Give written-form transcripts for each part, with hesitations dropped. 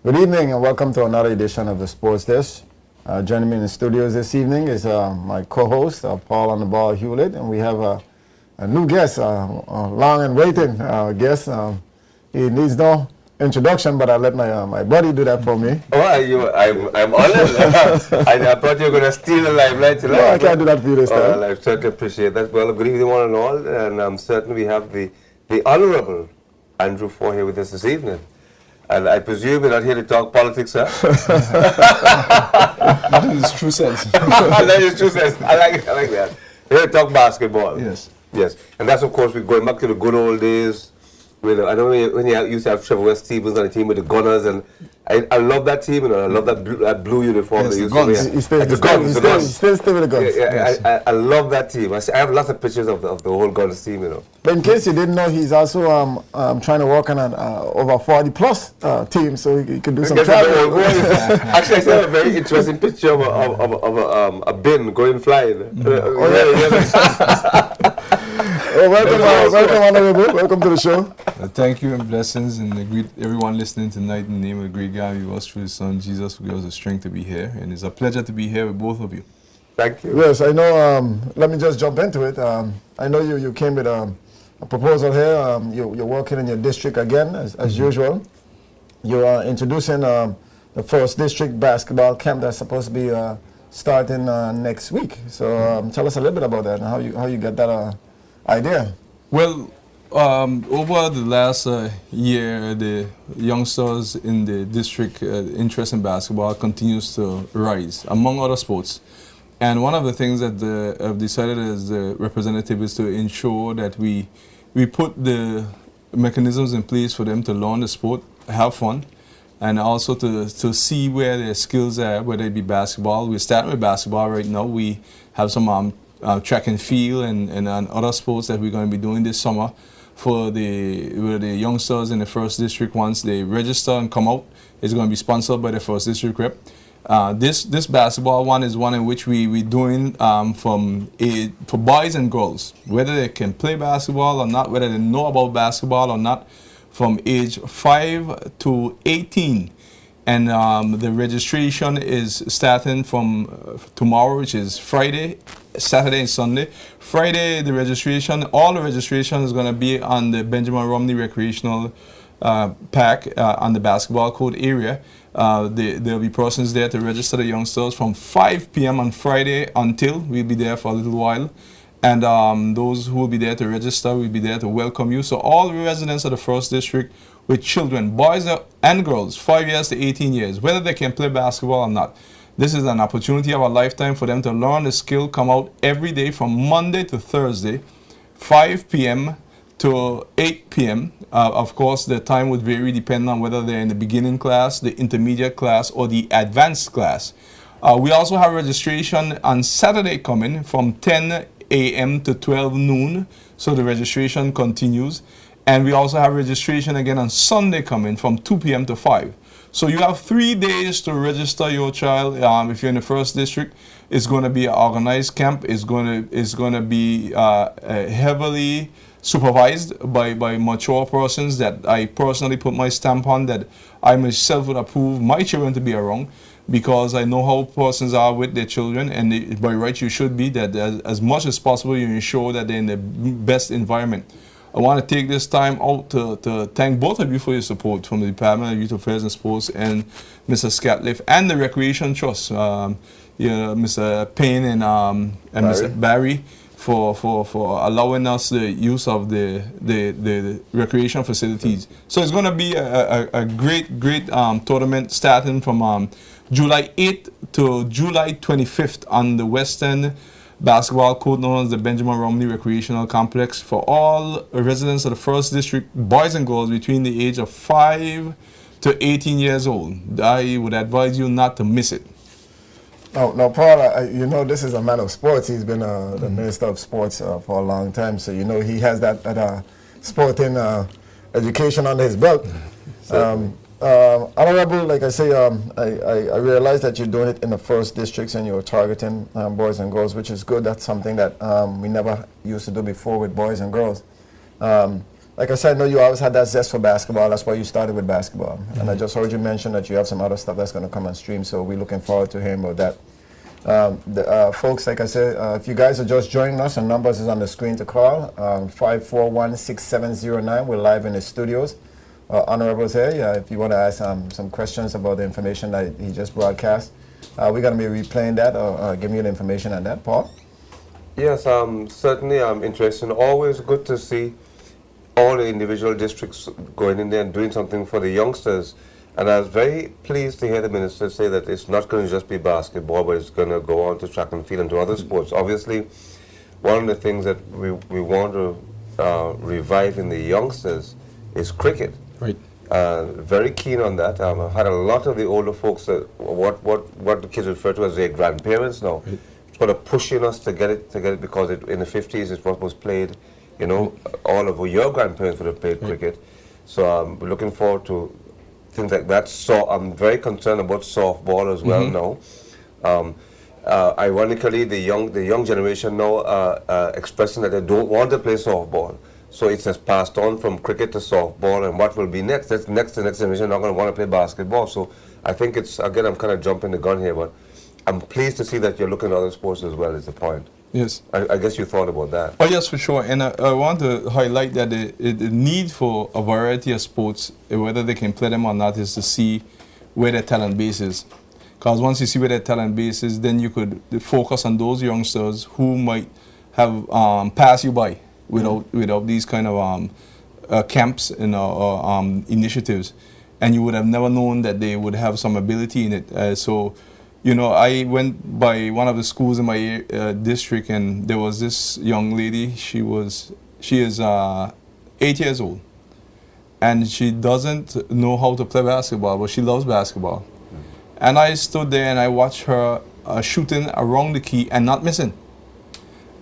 Good evening and welcome to another edition of the Sports Desk. Joining me in the studios this evening is my co-host, Paul on the Ball Hewlett, and we have a new guest, a long and waiting guest. He needs no introduction, but I'll let my buddy do that for me. I'm honored. I thought you were going to steal the limelight tonight. No, I can't do that for you this time. Well, I certainly appreciate that. Well, good evening one and all, and I'm certain we have the Honorable Andrew Fore here with us this evening. And I presume you're not here to talk politics, sir? Not in its true sense. Not in its true sense. I like that. We're here to talk basketball. Yes. Yes. And that's, of course, we're going back to the good old days. I know when you used to have Trevor West Stevens on the team with the Gunners, and I love that team, and I love that blue uniform. Yes, they the used Guns. To wear. He stays with the Guns. Yeah, I love that team. I have lots of pictures of the whole Guns team, you know. But in case you didn't know, he's also trying to work on an over 40-plus team, so he could do some traveling. Actually, I saw a very interesting picture of a bin going flying. Welcome, Honorable. Welcome to the show. Thank you and blessings, and I greet everyone listening tonight in the name of the great God who was through His Son Jesus, who gives us the strength to be here. And it's a pleasure to be here with both of you. Thank you. Yes, I know. Let me just jump into it. I know you came with a proposal here. You're working in your district again, as usual. You are introducing the first district basketball camp that's supposed to be starting next week. So tell us a little bit about that and how you got that idea. Well, over the last year, the youngsters in the district interest in basketball continues to rise, among other sports. And one of the things that I've decided as the representative is to ensure that we put the mechanisms in place for them to learn the sport, have fun, and also to see where their skills are, whether it be basketball. We're starting with basketball right now. We have some track and field and other sports that we're going to be doing this summer for the youngsters in the first district. Once they register and come out, it's going to be sponsored by the first district rep. This basketball one is one in which we're doing for boys and girls, whether they can play basketball or not, whether they know about basketball or not, from age 5 to 18. And the registration is starting from tomorrow, which is Friday, Saturday and Sunday. Friday, all the registration is going to be on the Benjamin Romney Recreational Park on the basketball court area. There'll be persons there to register the youngsters from 5 p.m. on Friday until we'll be there for a little while. And those who will be there to register will be there to welcome you. So all the residents of the first district with children, boys and girls, 5 years to 18 years, whether they can play basketball or not, this is an opportunity of a lifetime for them to learn the skill, come out every day from Monday to Thursday, 5 p.m. to 8 p.m. Of course, the time would vary depending on whether they're in the beginning class, the intermediate class, or the advanced class. We also have registration on Saturday coming from 10 a.m. to 12 noon, so the registration continues. And we also have registration again on Sunday coming from 2 p.m. to 5. So you have 3 days to register your child. If you're in the first district, it's going to be an organized camp. It's going to be heavily supervised by mature persons that I personally put my stamp on, that I myself would approve my children to be around, because I know how persons are with their children, and by right you should be, that as much as possible you ensure that they're in the best environment. I want to take this time out to thank both of you for your support from the Department of Youth Affairs and Sports and Mr. Scatliff and the Recreation Trust, Mr. Payne and Mr. Barry for allowing us the use of the recreation facilities. So it's going to be a great tournament starting from July 8th to July 25th on the Western basketball court known as the Benjamin Romney Recreational Complex for all residents of the first district, boys and girls between the age of 5 to 18 years old. I would advise you not to miss it. No, Paul, you know this is a man of sports. He's been the Minister of Sports for a long time, so you know he has that sporting education under his belt. Honorable, like I say, I realize that you're doing it in the first districts and you're targeting boys and girls, which is good. That's something that we never used to do before with boys and girls. like I said, I know you always had that zest for basketball. That's why you started with basketball. And I just heard you mention that you have some other stuff that's going to come on stream. So we're looking forward to hearing about that. Folks, like I said, if you guys are just joining us, the numbers is on the screen to call, 541-6709. We're live in the studios. Honorables here, if you want to ask some questions about the information that he just broadcast, we're going to be replaying that or giving you the information on that, Paul. Yes, certainly I'm interested. Always good to see all the individual districts going in there and doing something for the youngsters. And I was very pleased to hear the minister say that it's not going to just be basketball, but it's going to go on to track and field and to other sports. Obviously, one of the things that we want to revive in the youngsters is cricket. Right. Very keen on that. I've had a lot of the older folks, what the kids refer to as their grandparents now, Right. sort of pushing us to get it because in the 50s it's what was played. You know, all of your grandparents would have played cricket. So we're looking forward to things like that. So I'm very concerned about softball as well now. Ironically, the young generation now expressing that they don't want to play softball. So it's just passed on from cricket to softball, and what will be next? The next generation not going to want to play basketball. So I think it's, again, I'm kind of jumping the gun here, but I'm pleased to see that you're looking at other sports as well, is the point. Yes. I guess you thought about that. Oh, yes, for sure. And I want to highlight that the need for a variety of sports, whether they can play them or not, is to see where their talent base is. Because once you see where their talent base is, then you could focus on those youngsters who might have passed you by without these kind of camps and initiatives. And you would have never known that they would have some ability in it. So, you know, I went by one of the schools in my district, and there was this young lady. She is 8 years old, and she doesn't know how to play basketball, but she loves basketball. And I stood there and I watched her shooting around the key and not missing.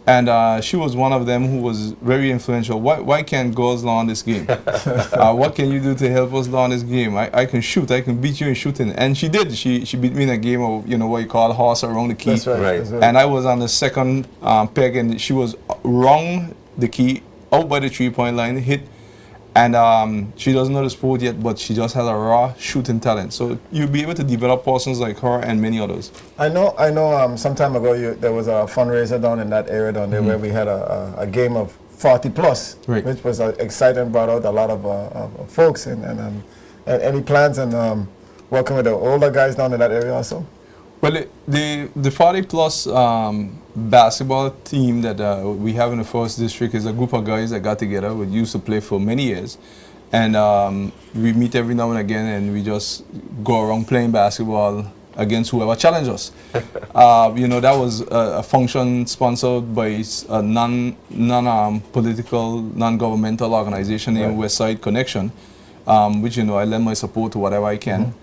And she was one of them who was very influential. Why can't girls learn this game? What can you do to help us learn this game? I can shoot. I can beat you in shooting. And she did. She beat me in a game of, you know, what you call horse around the key. That's right. Right. That's right. And I was on the second peg, and she was wrong the key, out by the 3-point line, hit. And she doesn't know the sport yet, but she just has a raw shooting talent. So you'll be able to develop persons like her and many others. I know. Some time ago, there was a fundraiser down in that area down there where we had a game of 40 plus, Right. which was exciting, brought out a lot of folks. And any plans and working with the older guys down in that area also? Well, the 40 plus basketball team that we have in the first district is a group of guys that got together. We used to play for many years, and we meet every now and again, and we just go around playing basketball against whoever challenges us. You know, that was a function sponsored by a non-political, non-governmental organization named Westside Connection, which, you know, I lend my support to whatever I can.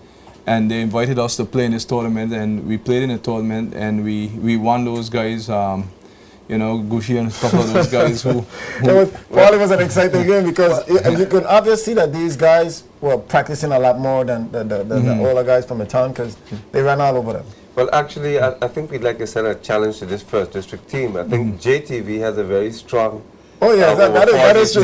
And they invited us to play in this tournament, and we played in the tournament, and we won those guys, you know, Gucci and a couple of those guys who It was an exciting game because you could obviously see that these guys were practicing a lot more than the older guys from the town because they ran all over them. Well, actually, I think we'd like to send a challenge to this first district team. I think JTV has a very strong. Oh yeah, that is true.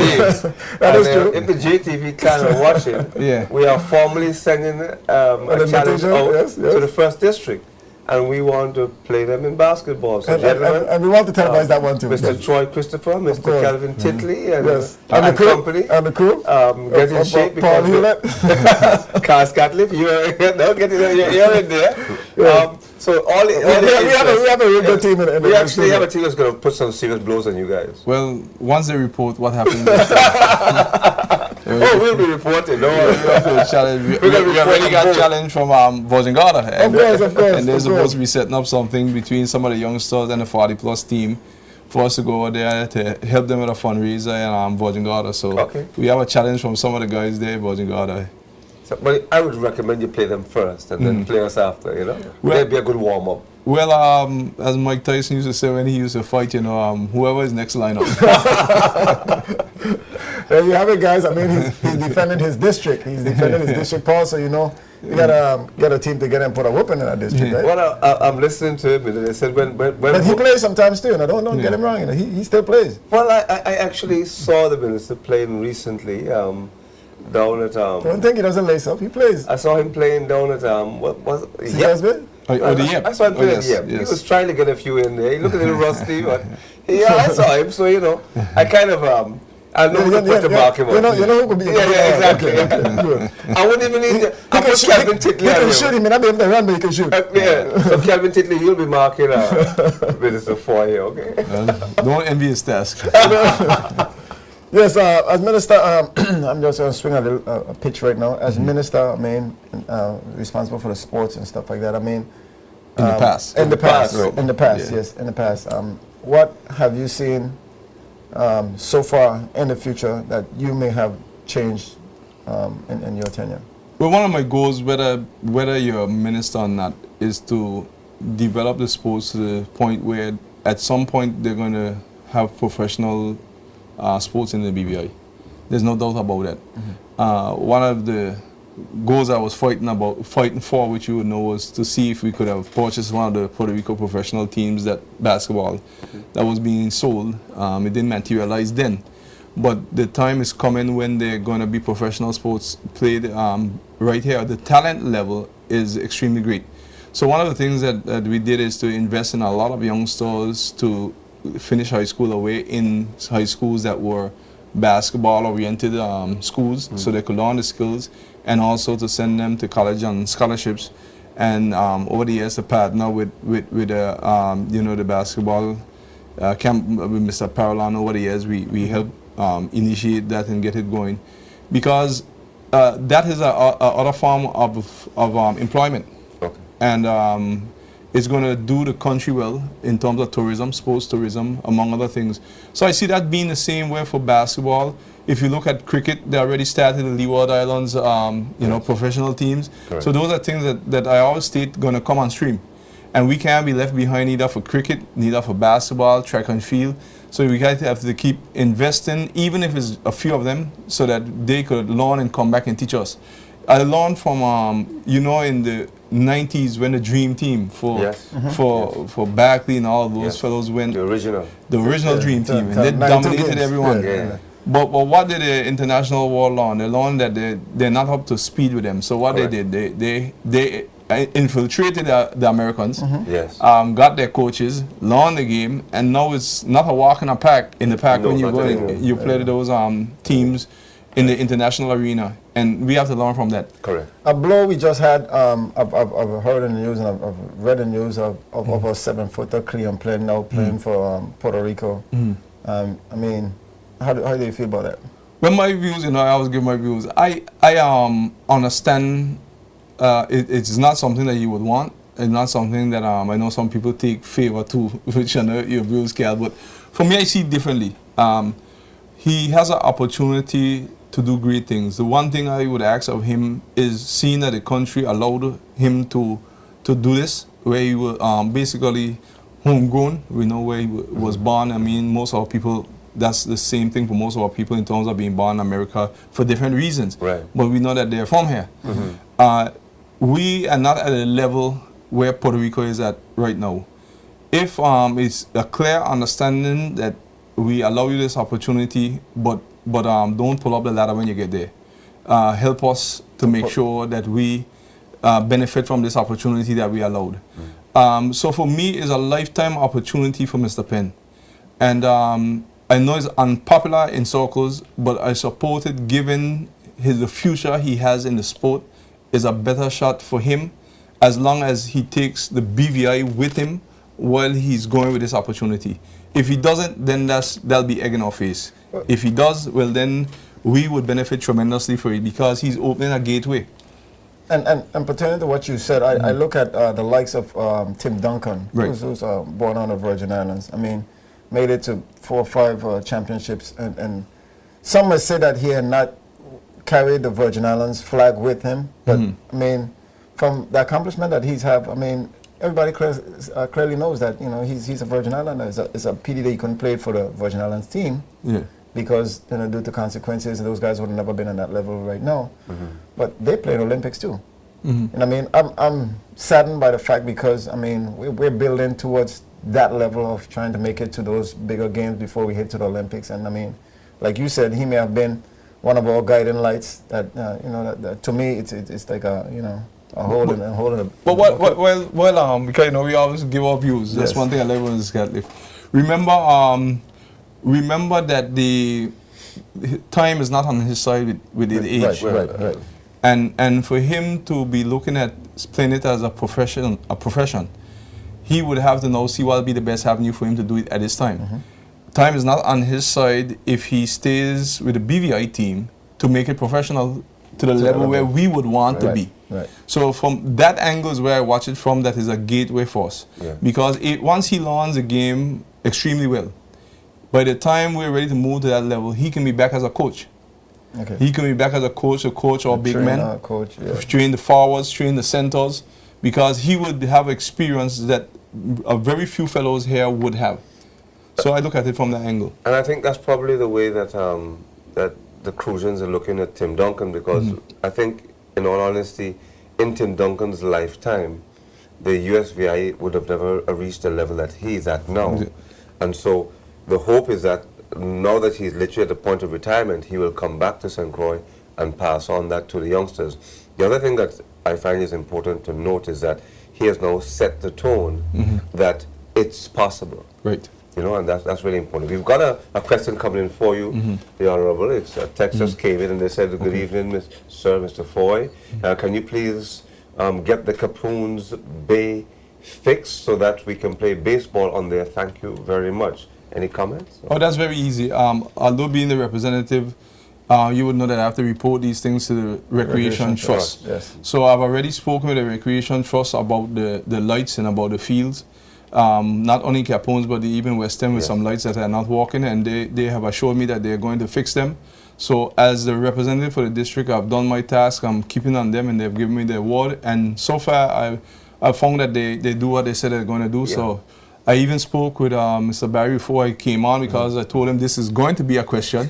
That is true. If the JTV clan are watching, Yeah. we are formally sending a challenge invitation, out yes. to the first district, and we want to play them in basketball. So, And gentlemen, we want to televise that one too. Mr. Troy Christopher, Mr. course. Kelvin Titley, and, Yes. and the crew. company. And the crew. Get in shape Paul because Hewlett. Cars Catliffe, you're in there. So all the we have a real good team in the we actually have a studio. team that's going to put some serious blows on you guys. well, once they report what happened, Oh, we'll be reporting. No worry. we already got challenge from Virgin Garda. Of course, of course. And they're of supposed course. to be setting up something between some of the youngsters and the 40 plus team for us to go over there to help them with a fundraiser and Virgin Garda. So Okay. we have a challenge from some of the guys there, Virgin Garda. It's So, but I would recommend you play them first and then play us after, you know? Well- That'd be a good warm-up. Well, as Mike Tyson used to say when he used to fight, you know, whoever is next lineup. There you have it, guys. I mean, he's defending his district. He's defending his district, Paul. So, you know, you gotta get a team together and put a whooping in that district, right? Well, I'm listening to him, and they said when But he plays sometimes too. You know, don't get him wrong. You know, he still plays. well, I actually saw the minister playing recently down at Don't think he doesn't lace up. He plays. I saw him playing down at what was it? See guys, man? The Yep. I saw him playing. yes, He yes. was trying to get a few in there. He looked a little rusty, but yeah, I saw him. So you know, I kind of I know who to put to mark him up. You know who could be. Yeah, exactly. Good. I wouldn't even need to. I He put Calvin Titley he on can him. shoot. He may not be able to run, but he can shoot. Yeah, so Calvin Titley, he'll be marking Minister for you, okay? Don't envy his task. Yes, as minister, I'm just going to swing a pitch right now. As minister, I mean, responsible for the sports and stuff like that. I mean, In the past. In the past, right. in the past, Yeah. yes, in the past. What have you seen so far in the future that you may have changed in your tenure? Well, one of my goals, whether you're a minister or not, is to develop the sports to the point where at some point they're going to have professional sports in the BVI. There's no doubt about that. One of the goals I was fighting for, which you would know, was to see if we could have purchased one of the Puerto Rico professional teams, that basketball that was being sold. It didn't materialize then. But the time is coming when they're going to be professional sports played right here. The talent level is extremely great. So one of the things that we did is to invest in a lot of youngsters to finish high school away in high schools that were basketball-oriented schools, so they could learn the skills, and also to send them to college on scholarships. And over the years, to partner with the basketball camp with Mr. Parolano. Over the years, we helped initiate that and get it going, because that is a other form of employment. Okay. And it's going to do the country well in terms of tourism, sports tourism, among other things. So I see that being the same way for basketball. If you look at cricket, they already started the Leeward Islands, professional teams. Correct. So those are things that I always state going to come on stream. And we can't be left behind either for cricket, neither for basketball, track and field. So we have to keep investing, even if it's a few of them, so that they could learn and come back and teach us. I learned from, in the 90s when the Dream Team for Barkley and all of those Yes. fellows went, The original. the original Dream Team, and they 92 dominated games. everyone. Yeah. But what did the international world learn? They learned that they're not up to speed with them. So what Correct. they did, they infiltrated the Americans, Yes. got their coaches, learned the game, and now it's not a walk in a pack. In the pack No, when you not go anymore. in, you play those teams in the international arena, and we have to learn from that. Correct. A blow we just had, I've heard in the news and I've read in the news of a 7-footer Cleon playing for Puerto Rico. I mean, how do you feel about that? Well, my views, I always give my views. I understand it's not something that you would want. It's not something that I know some people take favor to, which I know your views, Cal. But for me, I see it differently. He has an opportunity to do great things. The one thing I would ask of him is, seeing that the country allowed him to do this, where he was basically homegrown. We know where he was born. I mean, most of our people, that's the same thing for most of our people in terms of being born in America for different reasons. Right. But we know that they're from here. We are not at a level where Puerto Rico is at right now. If it's a clear understanding that we allow you this opportunity, but don't pull up the ladder when you get there. Help us to make sure that we benefit from this opportunity that we allowed. So for me, it's a lifetime opportunity for Mr. Penn. And I know it's unpopular in circles, but I support it, given the future he has in the sport is a better shot for him, as long as he takes the BVI with him while he's going with this opportunity. If he doesn't, then that'll be egg in our face. If he does, well, then we would benefit tremendously for it, because he's opening a gateway. And pertaining to what you said, I look at the likes of Tim Duncan, Right. who's born on the Virgin Islands. I mean, made it to 4 or 5 championships, and some may say that he had not carried the Virgin Islands flag with him. But I mean, from the accomplishment that he's had, I mean, everybody clearly knows that he's a Virgin Islander. It's a pity that he couldn't play for the Virgin Islands team. Yeah. Because due to consequences, those guys would have never been on that level right now. But they play in Olympics too. And I mean, I'm saddened by the fact because I mean we're building towards that level of trying to make it to those bigger games before we hit to the Olympics. And I mean, like you said, he may have been one of our guiding lights. That that to me, it's like a hole in a. But because we always give our views. That's Yes. one thing I like about this cat lift. Remember that the time is not on his side with the age. Right. And for him to be looking at playing it as a profession, he would have to now see what would be the best avenue for him to do it at this time. Time is not on his side if he stays with the BVI team to make it professional to the level where we would want to be. Right. So from that angle is where I watch it from. That is a gateway for us. Yeah. Because once he learns the game extremely well, by the time we're ready to move to that level, he can be back as a coach. Okay. He can be back as a coach or big Trainer, man, coach. Yeah. train the forwards, train the centers, because he would have experience that a very few fellows here would have. So I look at it from that angle. And I think that's probably the way that that the Crucians are looking at Tim Duncan, because I think, in all honesty, in Tim Duncan's lifetime, the USVI would have never reached the level that he's at now. And so the hope is that now that he's literally at the point of retirement, he will come back to St. Croix and pass on that to the youngsters. The other thing that I find is important to note is that he has now set the tone that it's possible. Right. And that's really important. We've got a question coming in for you, the Honorable. It's a text just came in and they said, good evening, Sir, Mr. Foy. Can you please get the Capoons Bay fixed so that we can play baseball on there? Thank you very much. Any comments? Oh, that's very easy. Although being the representative, you would know that I have to report these things to the Recreation Trust. Yes. So I've already spoken with the Recreation Trust about the lights and about the fields. Not only Capones, but even West End with some lights that are not working, and they have assured me that they're going to fix them. So as the representative for the district, I've done my task. I'm keeping on them, and they've given me the award. And so far, I've found that they do what they said they're going to do. Yeah. So I even spoke with Mr. Barry before I came on, because I told him this is going to be a question.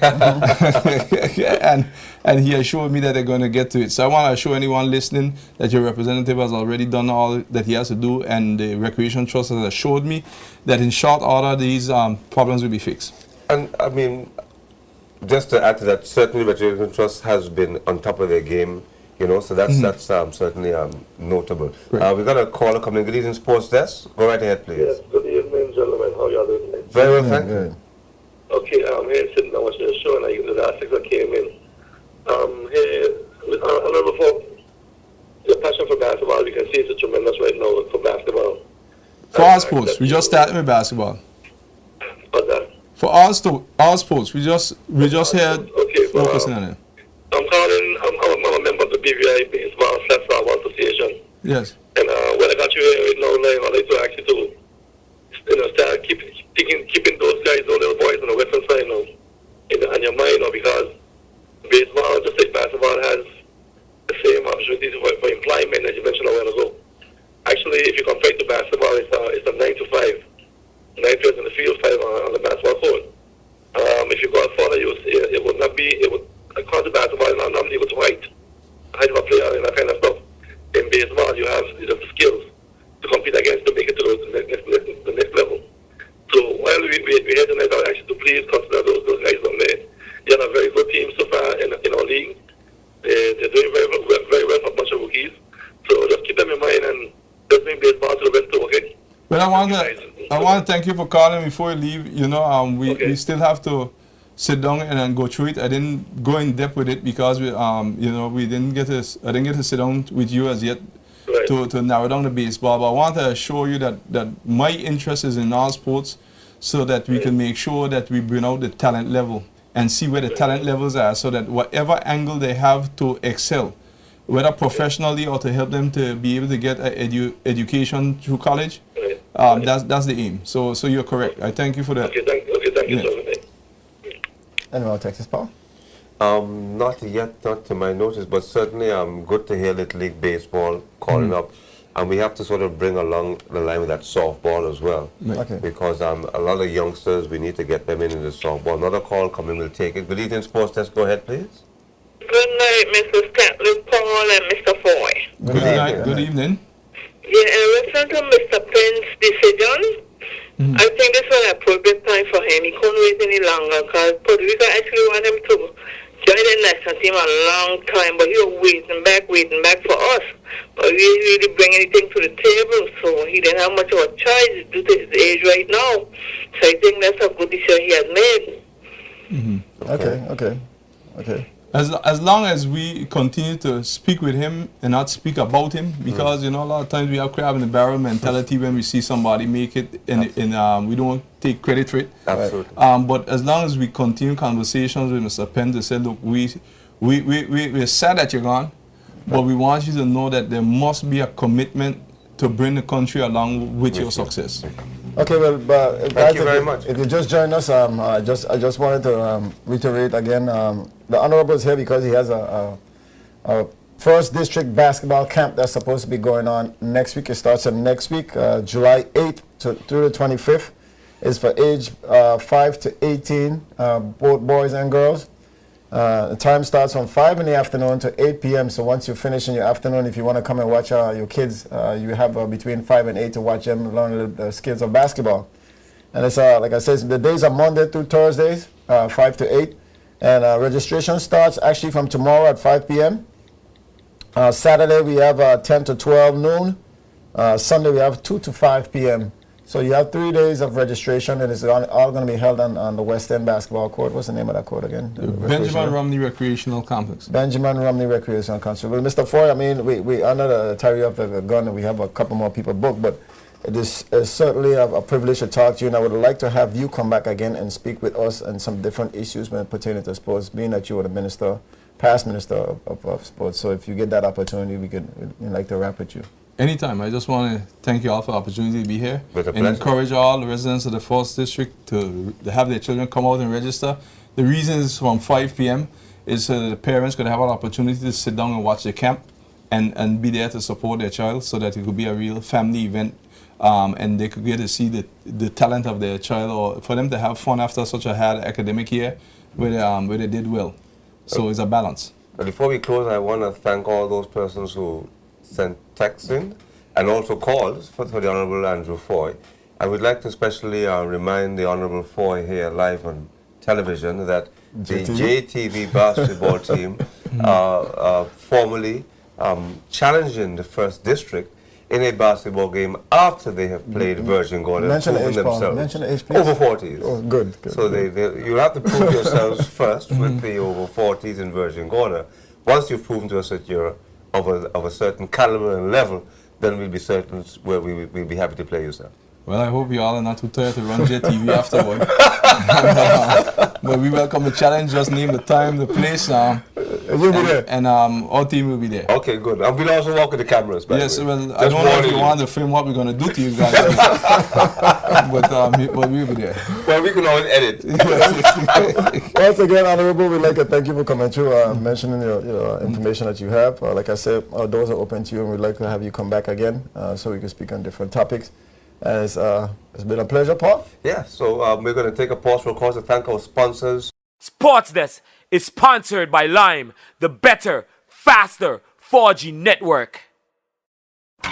and he assured me that they're going to get to it. So I want to assure anyone listening that your representative has already done all that he has to do, and the Recreation Trust has assured me that in short order these problems will be fixed. And I mean, just to add to that, certainly Recreation Trust has been on top of their game, so that's certainly notable. Right. We've got a caller coming in. Good evening, Sports Desk. Go right ahead, please. Yes, good evening, gentlemen. How y'all doing? Very well, thank you. Good. Okay, I'm here sitting down watching the show, and I the last six that came in. Here, Honorable Folk, your passion for basketball, we can see it's tremendous right now for basketball. For our sports, we just started with basketball. What's that? For our sports, we just here Okay, focusing on it. I'm calling, I'm a member of the BVI Baseball /Softball Association. Yes. And when I got you here right now, I'd like to ask you to start keeping those guys, those little boys on the western side on your mind, because baseball, just like basketball, has the same opportunities for employment as you mentioned a while ago. Actually, if you compare it to basketball, it's a 9 to 5. 9 players in the field, 5 on the basketball court. If you go out further, it would not be, across the basketball, you're not able to height of a player and that kind of stuff. In baseball, you have the skills to compete against to make it to the next level. So while we're here tonight, I'll ask you to please consider those guys on there. You have a very good team so far in our league. They're doing very well for a bunch of rookies. So just keep them in mind and just bring baseball to the rest too, okay? But I want to thank you for calling before you leave. We still have to sit down and go through it. I didn't go in depth with it because I didn't get to sit down with you as yet to narrow down the baseball. But I want to assure you that my interest is in all sports, so that we can make sure that we bring out the talent level and see where the talent levels are, so that whatever angle they have to excel, whether professionally or to help them to be able to get an education through college, that's the aim. So you're correct. I thank you for that. Okay, thank you, sir. Anyone Texas, Paul? Not yet, not to my notice, but certainly good to hear Little League Baseball calling up. And we have to sort of bring along the line with that softball as well. Okay. Because a lot of youngsters, we need to get them into the softball. Another call coming, we'll take it. Good evening, Sports Desk. Go ahead, please. Good night, Mr. Stanley Paul and Mr. Foy. Good night. Good evening. Yeah, in reference to Mr. Penn's decision, I think this was an appropriate time for him. He couldn't wait any longer because Puerto Rico actually wanted him to join the national team a long time, but he was waiting back for us. But we didn't really bring anything to the table, so he didn't have much of a choice due to his age right now. So I think that's a good decision he has made. Okay. As long as we continue to speak with him and not speak about him, because a lot of times we have crab in the barrel mentality when we see somebody make it, and we don't take credit for it. Absolutely. But as long as we continue conversations with Mr. Penn to say, look, we're sad that you're gone, but we want you to know that there must be a commitment to bring the country along with your success. Okay, well, but Thank you very much. If you just joined us, I just wanted to reiterate again, the Honorable is here because he has a first district basketball camp that's supposed to be going on next week. It starts next week, July 8th through the 25th. It's for age 5 to 18, both boys and girls. The time starts from 5 in the afternoon to 8 p.m. So once you finish in your afternoon, if you want to come and watch your kids, you have between 5 and 8 to watch them learn the skills of basketball. And it's, like I said, the days are Monday through Thursdays, 5 to 8. And registration starts actually from tomorrow at 5 p.m. Saturday we have 10 to 12 noon. Sunday we have 2 to 5 p.m. So you have 3 days of registration, and it's all going to be held on the West End basketball court. What's the name of that court again? Benjamin Romney Recreational Complex. Benjamin Romney Recreational Complex. Well, Mr. Foy, I mean, we under the Terry of the gun, and we have a couple more people booked, but it is certainly a privilege to talk to you, and I would like to have you come back again and speak with us on some different issues when pertaining to sports, being that you were the past minister of sports. So if you get that opportunity, we'd like to wrap with you. Anytime. I just want to thank you all for the opportunity to be here With a and pleasure. encourage all the residents of the 4th District to have their children come out and register. The reason is from 5 p.m. is so that the parents could have an opportunity to sit down and watch the camp and be there to support their child so that it could be a real family event, and they could get to see the talent of their child, or for them to have fun after such a hard academic year where they did well. So it's a balance. But before we close, I want to thank all those persons who sent texts in and also calls for the Honorable Andrew Foy. I would like to especially remind the Honorable Foy here live on television that the JTV basketball team formally challenging the 1st District in a basketball game after they have played Virgin Gorda, Mention the proven age, Paul. themselves. Mention the age, please. Over 40s. Oh, good. So you have to prove yourselves first with the over 40s in Virgin Gorda. Once you've proven to us that you're of a certain caliber and level, then we'll be certain where we'll be happy to play you, sir. Well, I hope you all are not too tired to run JTV afterward. But we welcome the challenge. Just name the time, the place, You'll be there. and our team will be there. Okay, good. And we'll also walk with the cameras, by Yes, the way. well, I Just don't know if warning you want to film what we're going to do to you guys, but we'll be there. Well, we can always edit. Once again, Honorable, we'd like to thank you for coming through, mentioning your information that you have. Like I said, our doors are open to you, and we'd like to have you come back again so we can speak on different topics. And it's been a pleasure, Paul. Yeah, so we're going to take a pause for a cause to thank our sponsors. Sports Desk is sponsored by Lime, the better, faster 4G network.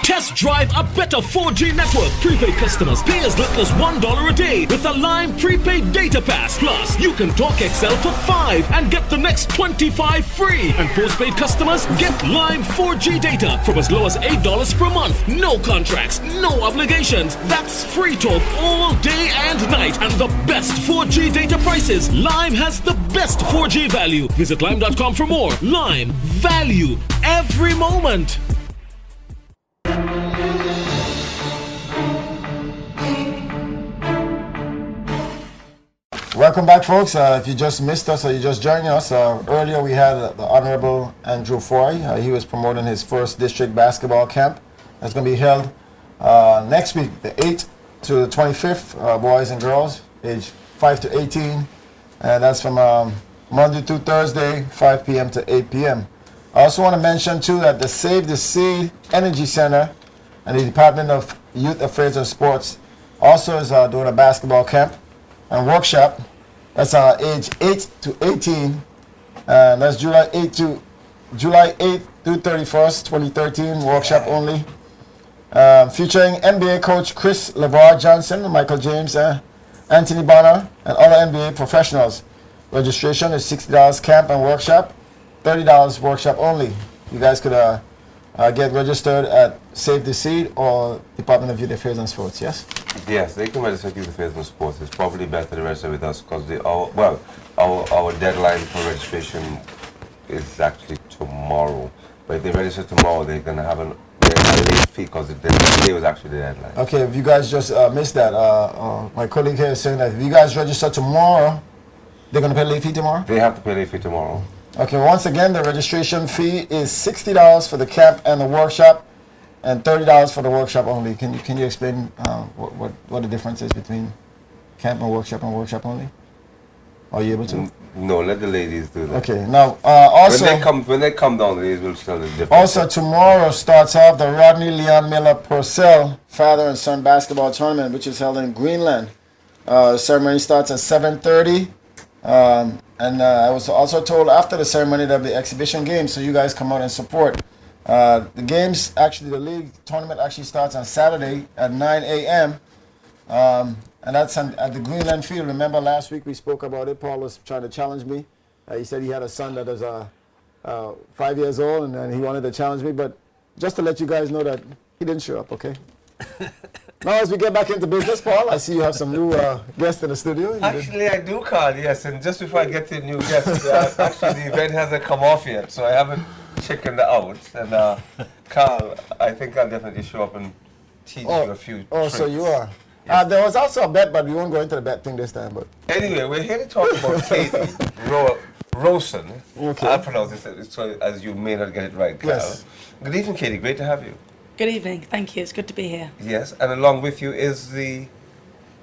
Test drive a better 4G network. Prepaid customers pay as little as $1 a day with a Lime prepaid data pass. Plus, you can talk XL for $5 and get the next 25 free. And postpaid customers get Lime 4G data from as low as $8 per month. No contracts, no obligations. That's free talk all day and night, and the best 4G data prices. Lime has the best 4G value. Visit lime.com for more. Lime, value every moment. Welcome back, folks. If you just missed us or you just joined us, earlier we had the Honorable Andrew Foy. He was promoting his 1st District basketball camp. That's going to be held next week, the 8th to the 25th, boys and girls, age 5 to 18. And that's from Monday through Thursday, 5 p.m. to 8 p.m. I also want to mention too that the Save the Seed Energy Center and the Department of Youth Affairs and Sports also is doing a basketball camp and workshop. That's age 8 to 18. That's July 8th through 31st, 2013. Workshop only. Featuring NBA coach Chris LeVar Johnson, Michael James, Anthony Bonner, and other NBA professionals. Registration is $60 camp and workshop, $30 workshop only. You guys could get registered at Save the Seed or Department of Youth Affairs and Sports, yes? Yes, they can register with Youth Affairs and Sports. It's probably better to register with us because our deadline for registration is actually tomorrow. But if they register tomorrow, they're going to have a late fee because today was actually the deadline. Okay, if you guys just missed that, my colleague here is saying that if you guys register tomorrow, they're going to pay late fee tomorrow? They have to pay late fee tomorrow. Okay, once again, the registration fee is $60 for the camp and the workshop, and $30 for the workshop only. Can you explain what the difference is between camp and workshop only? Are you able to? No, let the ladies do that. Okay, now also when they come down, the ladies will tell the difference. also tomorrow starts off the Rodney Leon Miller Purcell father and son basketball tournament, which is held in Greenland. Ceremony starts at 7:30. And I was also told after the ceremony there'll be exhibition games, so you guys come out and support. The games, actually, the league tournament actually starts on Saturday at 9 a.m. And that's at the Greenland field. Remember last week we spoke about it. Paul was trying to challenge me. He said he had a son that was 5 years old, and he wanted to challenge me. But just to let you guys know that he didn't show up, okay? Now, as we get back into business, Paul, I see you have some new guests in the studio. Actually, I do, Carl, yes. And just before I get to the new guests, actually, the event hasn't come off yet, so I haven't chickened out. And, Carl, I think I'll definitely show up and teach you a few tricks. So you are. There was also a bet, but we won't go into the bet thing this time. But anyway, we're here to talk about Katie Rosen. Okay. I'll pronounce it so as you may not get it right, Carl. Yes. Good evening, Katie. Great to have you. Good evening. Thank you. It's good to be here. Yes, and along with you is the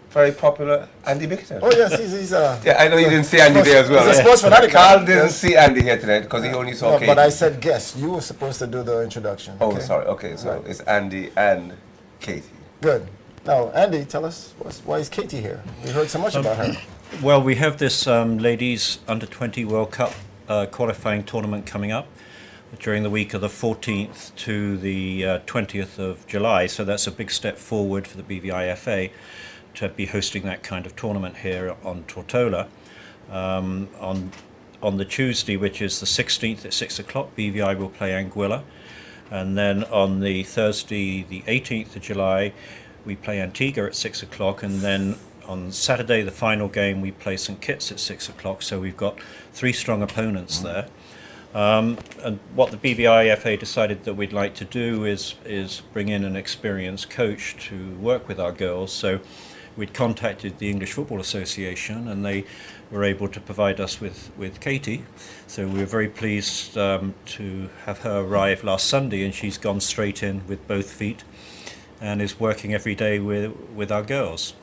very popular Andy Bickton. oh yes, he's Yeah, I know you didn't see Andy there as well. He's a right? sports fanatic. Carl didn't see Andy here tonight because he only saw No, Katie. but I said guess. You were supposed to do the introduction. Oh, okay? sorry. Okay, so Right. it's Andy and Katie. Good. Now, Andy, tell us why is Katie here? We heard so much about her. Well, we have this ladies under-20 World Cup qualifying tournament coming up during the week of the 14th to the 20th of July. So that's a big step forward for the BVIFA to be hosting that kind of tournament here on Tortola. On the Tuesday, which is the 16th at 6 o'clock, BVI will play Anguilla. And then on the Thursday, the 18th of July, we play Antigua at 6 o'clock. And then on Saturday, the final game, we play St. Kitts at 6 o'clock. So we've got three strong opponents there. And what the BVIFA decided that we'd like to do is bring in an experienced coach to work with our girls. So we'd contacted the English Football Association, and they were able to provide us with Katie. So we were very pleased to have her arrive last Sunday, and she's gone straight in with both feet and is working every day with our girls.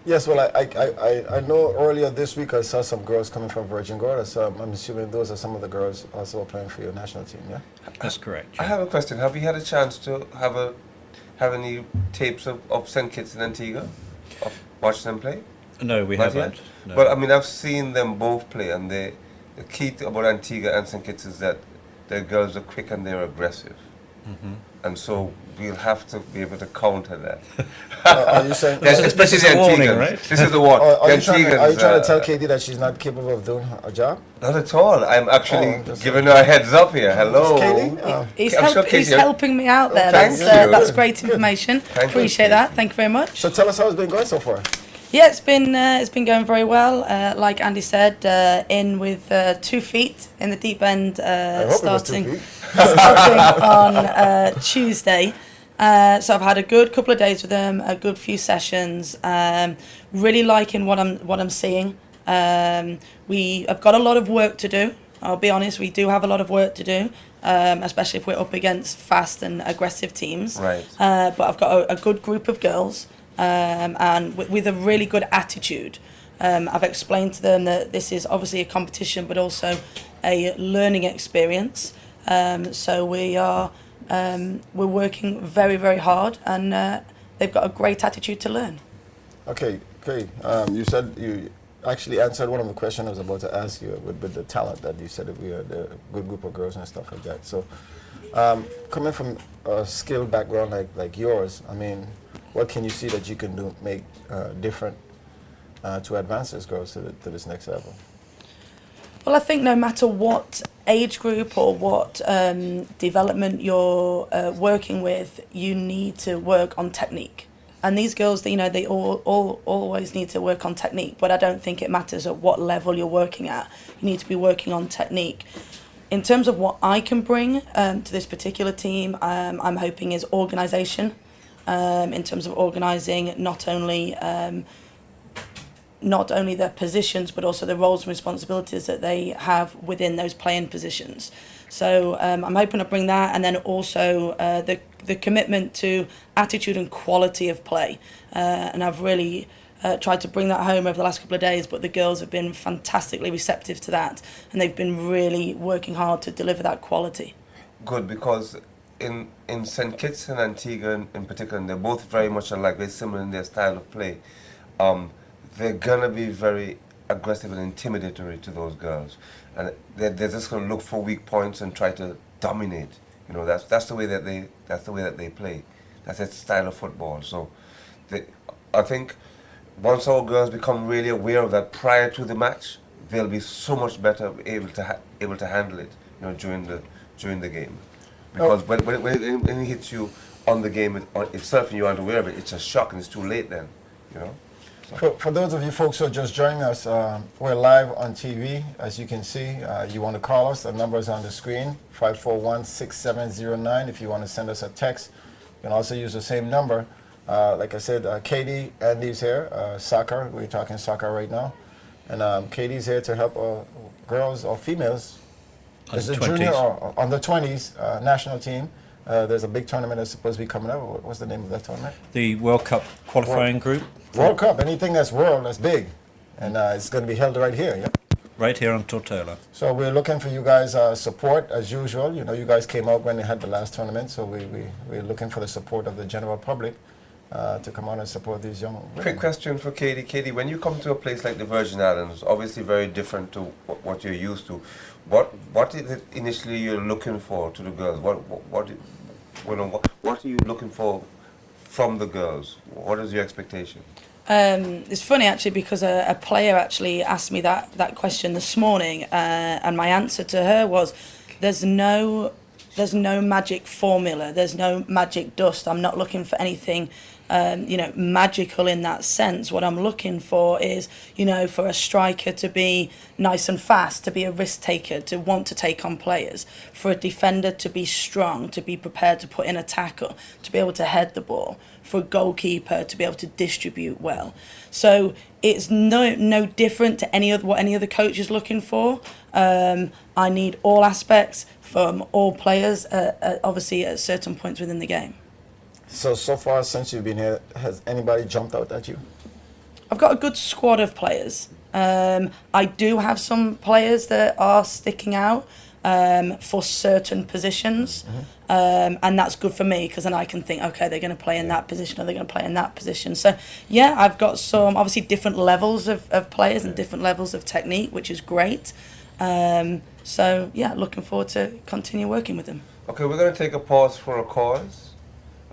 Yes, well, I know earlier this week I saw some girls coming from Virgin Gorda, so I'm assuming those are some of the girls also playing for your national team, yeah? That's correct. I have a question. Have you had a chance to have any tapes of St. Kitts and Antigua? Of watching them play? No, we Not haven't. yet? No. But I mean, I've seen them both play, and the key about Antigua and St. Kitts is that the girls are quick and they're aggressive. Mm-hmm. And so we'll have to be able to counter that. Are you saying? Yes, This especially is a the warning, Antiguans. right? This is the one. Are The you trying Antiguans, to tell Katie that she's not capable of doing her job? Not at all. I'm actually Oh, that's giving her a heads up here. Hello. Katie? He's, I'm sure he's Katie- helping me out there. Thank That's, you. that's great information. Thank you, Appreciate Katie. that. Thank you very much. So tell us how it's been going so far. Yeah, it's been going very well. Like Andy said, in with 2 feet in the deep end, I hope it was 2 feet. starting on Tuesday. So I've had a good couple of days with them, a good few sessions. Really liking what I'm seeing. I've got a lot of work to do. I'll be honest, we do have a lot of work to do, especially if we're up against fast and aggressive teams. Right. But I've got a good group of girls, and with a really good attitude. I've explained to them that this is obviously a competition, but also a learning experience. So we're working very, very hard, and they've got a great attitude to learn. Okay. You said you actually answered one of the questions I was about to ask you with the talent that you said that we had a good group of girls and stuff like that. So, coming from a skilled background like yours, I mean, what can you see that you can do make different to advance these girls to this next level? Well, I think no matter what age group or what development you're working with, you need to work on technique. And these girls, you know, they all always need to work on technique, but I don't think it matters at what level you're working at. You need to be working on technique. In terms of what I can bring to this particular team, I'm hoping is organisation, in terms of organising not only their positions, but also the roles and responsibilities that they have within those playing positions. So I'm hoping to bring that, and then also the commitment to attitude and quality of play. And I've really tried to bring that home over the last couple of days, but the girls have been fantastically receptive to that, and they've been really working hard to deliver that quality. Good, because in St. Kitts and Antigua in particular, and they're both very much alike, very similar in their style of play, they're going to be very aggressive and intimidatory to those girls. And they're just going to look for weak points and try to dominate. You know, that's the way that they play. That's their style of football. So I think once our girls become really aware of that prior to the match, they'll be so much better able to handle it, you know, during the game. Because when it hits you on the game itself and you aren't aware of it, it's a shock and it's too late then, you know. For those of you folks who are just joining us, we're live on TV. As you can see, you want to call us. The number is on the screen, 541-6709. If you want to send us a text, you can also use the same number. Like I said, Katie, Andy's here, soccer. We're talking soccer right now. And Katie's here to help girls or females. Is it junior or under 20s national team? There's a big tournament that's supposed to be coming up. What's the name of that tournament? The World Cup qualifying group. World Cup, anything that's world, that's big. And it's going to be held right here, yeah? Right here on Tortola. So we're looking for you guys' support as usual. You know, you guys came out when they had the last tournament, so we're looking for the support of the general public to come out and support these young women. Quick question for Katie. Katie, when you come to a place like the Virgin Islands, obviously very different to what you're used to, what is it initially you're looking for to the girls? What are you looking for from the girls? What is your expectation? It's funny actually, because a player actually asked me that question this morning, and my answer to her was, there's no magic formula, there's no magic dust. I'm not looking for anything magical in that sense. What I'm looking for is, for a striker to be nice and fast, to be a risk taker, to want to take on players, for a defender to be strong, to be prepared to put in a tackle, to be able to head the ball, for a goalkeeper to be able to distribute well. So it's no different to what any other coach is looking for. I need all aspects from all players, obviously at certain points within the game. So far since you've been here, has anybody jumped out at you? I've got a good squad of players. I do have some players that are sticking out for certain positions, and that's good for me, because then I can think, okay, they're going to play in that position, or they're going to play in that position. So yeah, I've got some obviously different levels of players and different levels of technique, which is great. So yeah, looking forward to continue working with them. Okay, we're going to take a pause for a cause.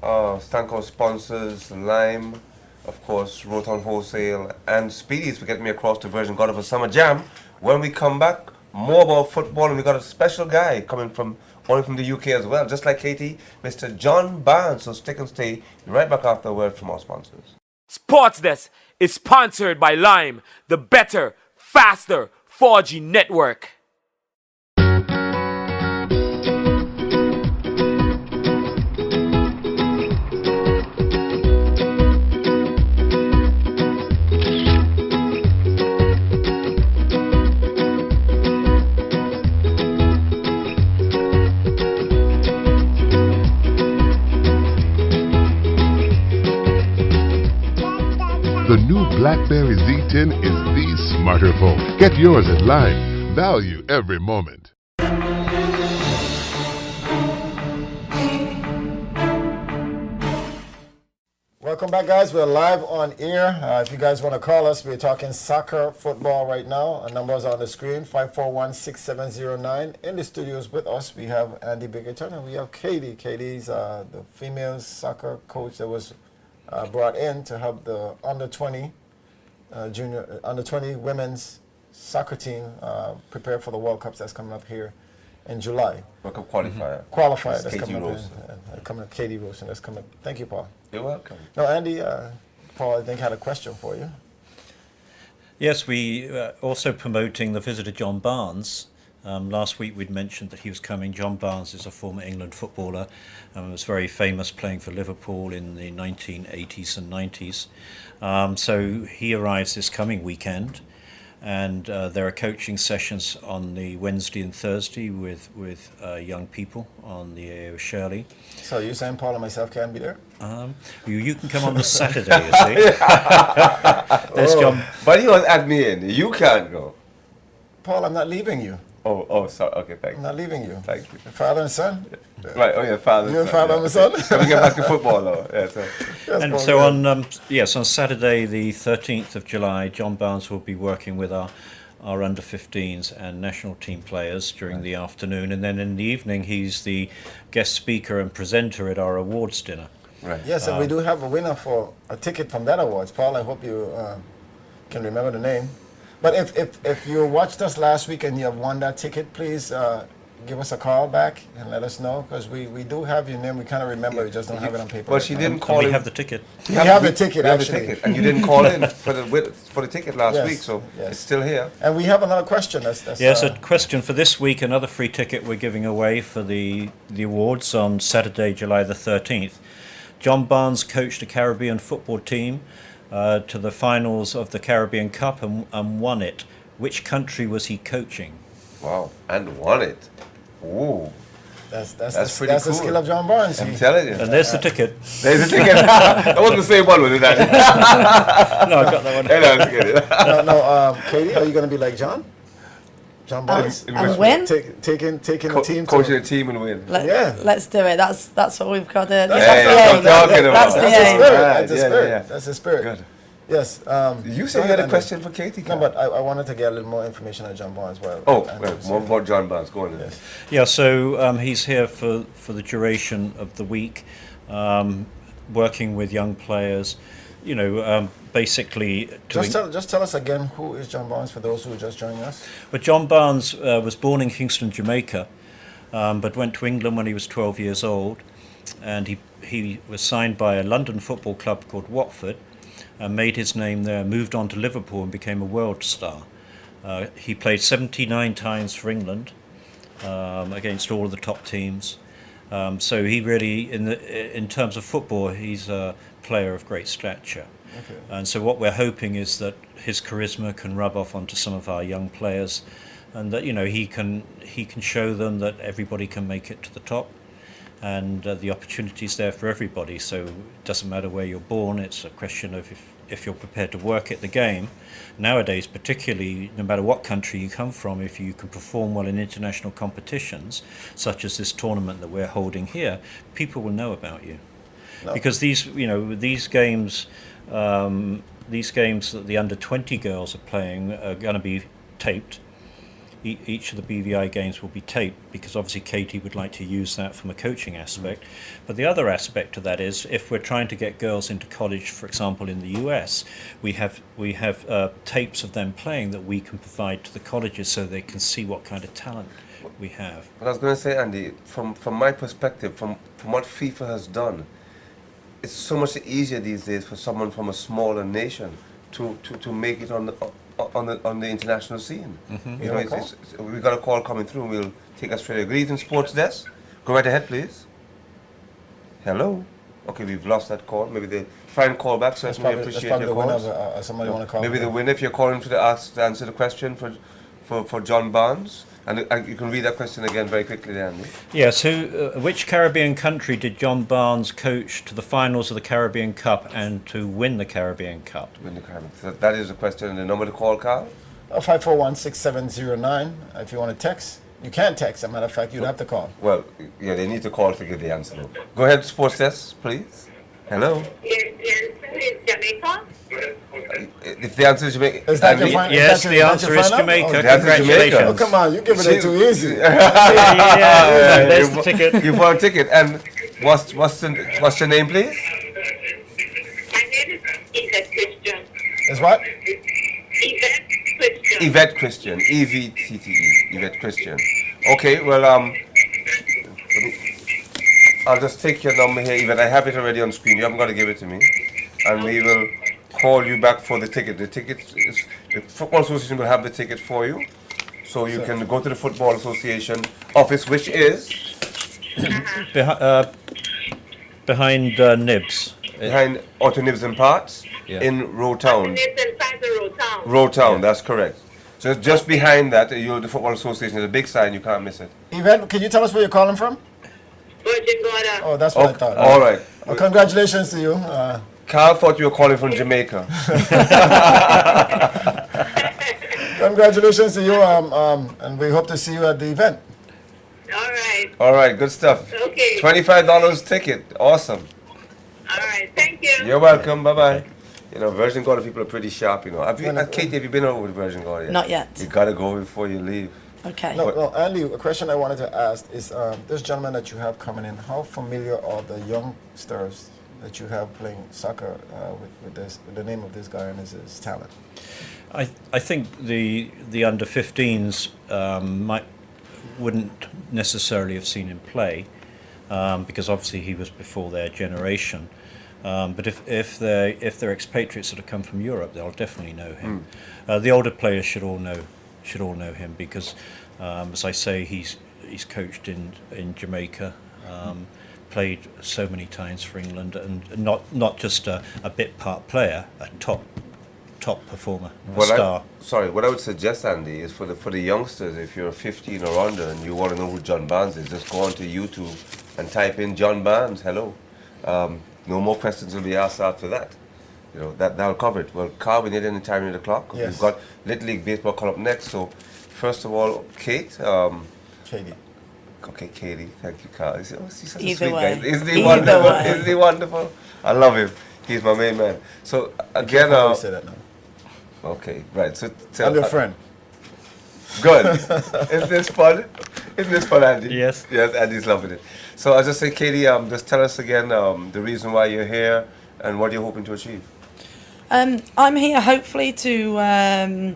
Thank our sponsors, Lime, of course, Roton Wholesale, and Speedies for getting me across to Virgin Gorda Summer Jam. When we come back, more about football, and we got a special guy coming from the UK as well, just like Katie, Mr. John Barnes. So stick and stay. Right back after a word from our sponsors. Sports Desk is sponsored by Lime, the better, faster 4G network. The new BlackBerry Z10 is the smarter phone. Get yours at Lime. Value every moment. Welcome back, guys. We're live on air. If you guys want to call us, we're talking soccer, football right now. Our numbers are on the screen, 541-6709. In the studios with us, we have Andy Bickerton and we have Katie. Katie's the female soccer coach that was brought in to help the under-20 under-20 women's soccer team prepare for the World Cups that's coming up here in July. World Cup qualifier. Qualifier that's Katie coming Rose. up. Coming up, Katie Rose, and that's coming. Thank you, Paul. You're welcome. No, Andy, Paul, I think had a question for you. Yes, we also promoting the visitor John Barnes. Last week we'd mentioned that he was coming. John Barnes is a former England footballer and was very famous playing for Liverpool in the 1980s and 90s. So he arrives this coming weekend, and there are coaching sessions on the Wednesday and Thursday with young people on the area of Shirley. So you saying Paul and myself can be there? You can come on the Saturday, you see. There's John. But he was add me in. You can't go. Paul, I'm not leaving you. Oh, sorry. Okay, thank I'm you. not leaving you. Thank you. Father and son? Right, oh yeah, father. You and father and son? Can we get back to football though? Yeah, so. Yes, And Paul, so yeah. on Saturday the 13th of July, John Barnes will be working with our under-15s and national team players during the afternoon, and then in the evening he's the guest speaker and presenter at our awards dinner. Right. Yes, and we do have a winner for a ticket from that awards. Paul, I hope you can remember the name. But if you watched us last week and you have won that ticket, please give us a call back and let us know, because we do have your name. We kind of remember, we just don't have it on paper. But she didn't And call we in. have the ticket. We have the ticket, We have the actually. ticket, and you didn't call in for the ticket last Yes, week, so yes. it's still here. And we have another question. That's Yes, a question for this week, another free ticket we're giving away for the awards on Saturday, July the 13th. John Barnes coached a Caribbean football team to the finals of the Caribbean Cup and won it. Which country was he coaching? Wow, and won it. Ooh, That's pretty the cool. skill of John Barnes. I'm telling you. And there's the ticket. There's the ticket. That wasn't the same one, was it? That? No, I got that one. Hey, no, let's get it. No, Katie, are you going to be like John? John Barnes? And win? Taking the team Coaching to... a team and win. Yeah. Let's do it. That's what we've got to. Hey, That's that's what I'm talking That's about. the That's the aim. spirit. Right, That's the yeah, spirit. yeah. That's the spirit. Good. Yes. You go said you ahead, had a Andy. question for Katie. No, but I wanted to get a little more information on John Barnes. Well, Oh, and- well, more about John Barnes. Go on. Then. Yes. Yeah, so he's here for the duration of the week, working with young players, basically doing... Just tell us again, who is John Barnes for those who are just joining us? But John Barnes was born in Kingston, Jamaica, but went to England when he was 12 years old, and he was signed by a London football club called Watford, and made his name there, moved on to Liverpool and became a world star. He played 79 times for England against all of the top teams. So he really, in terms of football, he's a player of great stature. Okay. And so what we're hoping is that his charisma can rub off onto some of our young players, and that he can show them that everybody can make it to the top, and the opportunity's there for everybody. So it doesn't matter where you're born. It's a question of if you're prepared to work at the game. Nowadays, particularly, no matter what country you come from, if you can perform well in international competitions, such as this tournament that we're holding here, people will know about you. No. Because these games that the under-20 girls are playing are going to be taped. Each of the BVI games will be taped, because obviously Katie would like to use that from a coaching aspect. But the other aspect of that is, if we're trying to get girls into college, for example, in the US, we have tapes of them playing that we can provide to the colleges so they can see what kind of talent we have. But I was going to say, Andy, from my perspective, from what FIFA has done, it's so much easier these days for someone from a smaller nation to make it on the international scene. Mm-hmm. We've got a call coming through. We'll take us straight. Good evening, Sports Desk. Go right ahead, please. Hello. Okay, we've lost that call. Maybe they try and call back. That's Certainly probably appreciate the your winner. calls. Somebody want to call? Maybe the winner, if you're calling to answer the question for John Barnes. And you can read that question again very quickly there, Andy. Yes, which Caribbean country did John Barnes coach to the finals of the Caribbean Cup and to win the Caribbean Cup? Win the Caribbean. So that is the question. And the number to call, Carl? 541-6709. If you want to text, you can text. As a matter of fact, you'd have to call. Well, yeah, they need to call to get the answer. Go ahead, sports desk, please. Hello. Jamaica? If the answer is Jamaica, Is that your Andy? final? Yes, the answer is Jamaica. Oh, The answer is Jamaica. oh, come on, you giving it too easy. Yeah, there's the ticket. You bought a ticket. And what's your name, please? My name is Yvette Christian. Is what? Yvette Christian. Yvette Christian. E-V-T-T-E. Yvette Christian. Okay, well, I'll just take your number here, Yvette. I have it already on screen. You haven't got to give it to me. And we will call you back for the ticket. The ticket is, the Football Association will have the ticket for you. So you can go to the Football Association office, which is Behind Nibs. behind Auto Nibs and Parts Yeah. in Row Town. It's inside the road town. Row Town, that's correct. So it's just behind that, the Football Association. There's a big sign, you can't miss it. Yvette, can you tell us where you're calling from? Virgin Gorda. Oh, that's what I thought. All right. Well, congratulations to you. Carl thought you were calling from Jamaica. Congratulations to you, and we hope to see you at the event. All right. All right, good stuff. Okay. $25 ticket. Awesome. All right. Thank you. You're welcome. Bye-bye. You know, Virgin Gorda people are pretty sharp, you know. Katie, have you been over with Virgin Gorda yet? Not yet. You got to go before you leave. Okay. No, Andy, a question I wanted to ask is this gentleman that you have coming in, how familiar are the youngsters that you have playing soccer with the name of this guy and his talent? I think the under 15s wouldn't necessarily have seen him play because obviously he was before their generation. But if they're expatriates that have come from Europe, they'll definitely know him. The older players should all know him because, as I say, he's coached in Jamaica, played so many times for England, and not just a bit part player, a top performer, a star. What I would suggest, Andy, is for the youngsters, if you're 15 or under and you want to know who John Barnes is, just go onto YouTube and type in John Barnes. Hello. No more questions will be asked after that. You know, that'll cover it. Well, Carl, we need any time in the clock. Yes. We've got Little League Baseball coming up next. So, first of all, Kate. Katie. Okay, Katie. Thank you, Carl. He's such a Either sweet way. guy. Isn't he Either wonderful? way. Isn't he wonderful? I love him. He's my main man. So, again, I always say that now. okay, right. So, I'm your friend. Good. Isn't this fun? Isn't this fun, Andy? Yes. Yes, Andy's loving it. So I'll just say, Katie, just tell us again the reason why you're here and what you're hoping to achieve. I'm here hopefully to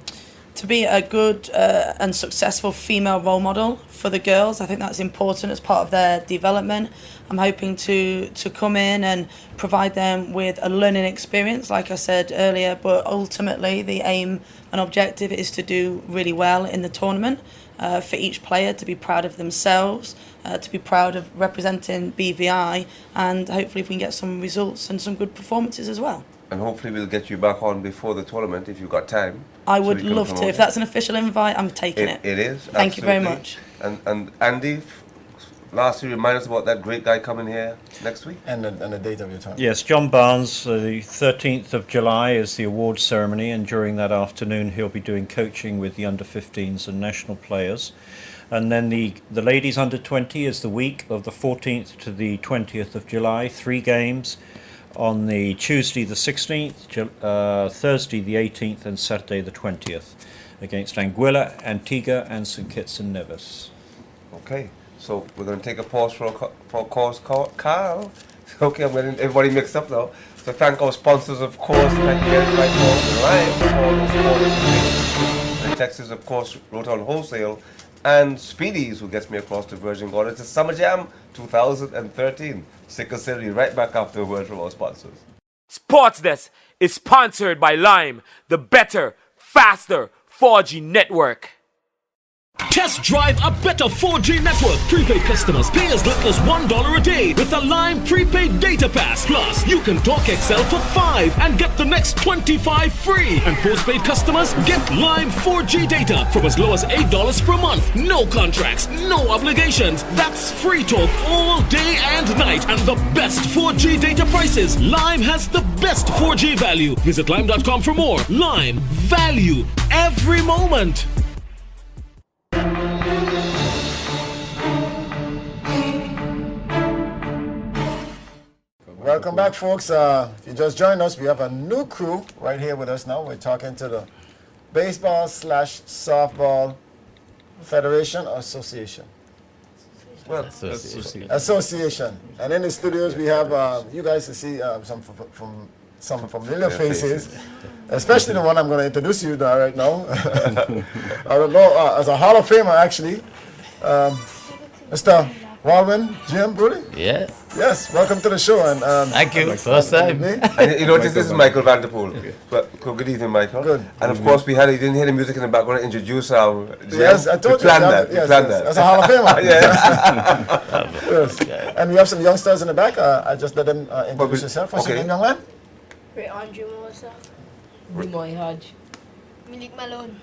be a good and successful female role model for the girls. I think that's important as part of their development. I'm hoping to come in and provide them with a learning experience, like I said earlier, but ultimately the aim and objective is to do really well in the tournament, for each player to be proud of themselves, to be proud of representing BVI, and hopefully if we can get some results and some good performances as well. And hopefully we'll get you back on before the tournament if you've got time. I so would we can love to. promote If it. that's an official invite, I'm taking it. It is. Thank you very absolutely. much. And Andy, lastly, remind us about that great guy coming here next week. And the date of your time. Yes, John Barnes, the 13th of July is the awards ceremony, and during that afternoon he'll be doing coaching with the under 15s and national players. And then the ladies under 20 is the week of the 14th to the 20th of July, 3 games on the Tuesday the 16th, Thursday the 18th and Saturday the 20th against Anguilla, Antigua and St Kitts and Nevis. Okay, so we're going to take a pause for a course, Carl. Okay, I'm getting everybody mixed up now. So thank our sponsors, of course. Thank you very much for Texas, of course, Rotown Wholesale, and Speedies, who gets me across to Virgin Gorda. It's a Summer Jam 2013. Sickle City right back after a word from our sponsors. Sports Desk is sponsored by Lime, the better, faster 4G network. Test drive a better 4G network. Prepaid customers pay as little as $1 a day with a Lime prepaid data pass. Plus, you can talk XL for $5 and get the next 25 free. And postpaid customers get Lime 4G data from as low as $8 per month. No contracts, no obligations. That's free talk all day and night. And the best 4G data prices. Lime has the best 4G value. Visit lime.com for more. Lime, value every moment. Welcome back, folks. If you just joined us, we have a new crew right here with us now. We're talking to the Baseball/Softball Federation or Association? Well, Association. And in the studios, we have you guys to see some familiar faces, especially the one I'm going to introduce you to right now. I don't know, as a Hall of Famer, actually, Mr. Waldman, Jim Brody. Yeah. Yes, welcome to the show. And thank you. First time. And you notice this is Michael Vanderpool. Good evening, Michael. Good. And of course, you didn't hear the music in the background to introduce our Jim. Yes, I told you. Planned that. Yes, Planned yes. that. As a Hall of Famer. Yes. Yes. And we have some youngsters in the back. I just let them introduce yourself. What's your name, young man? Ray Andrew Mosa. Dumoy Hodge. Milik Malone.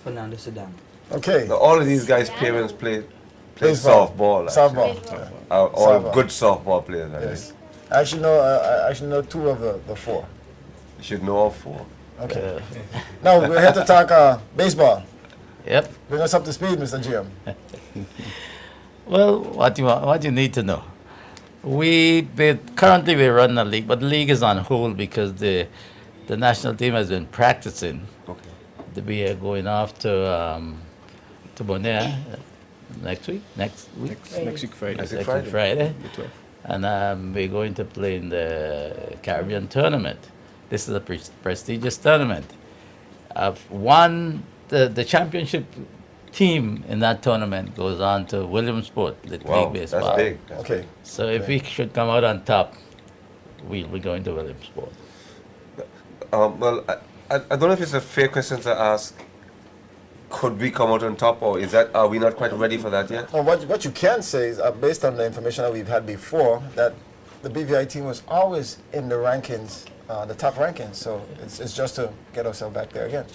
Fernando Sedan. Okay. Now, all of these guys' parents play softball. Softball. All good softball players. Yes. I actually know two of the four. You should know all four. Okay. Now we're here to talk baseball. Yep. Bring us up to speed, Mr. GM. Well, what you need to know. Currently we run a league, but the league is on hold because the national team has been practicing. Okay. We are going off to Bonaire next week Friday. The 12th. And we're going to play in the Caribbean tournament. This is a prestigious tournament. The championship team in that tournament goes on to Williamsport, League Baseball. That's big. Okay. So if we should come out on top, we'll be going to Williamsport. Well, I don't know if it's a fair question to ask. Could we come out on top, or are we not quite ready for that yet? Well, what you can say is, based on the information that we've had before, that the BVI team was always in the rankings, the top rankings. So it's just to get ourselves back there again.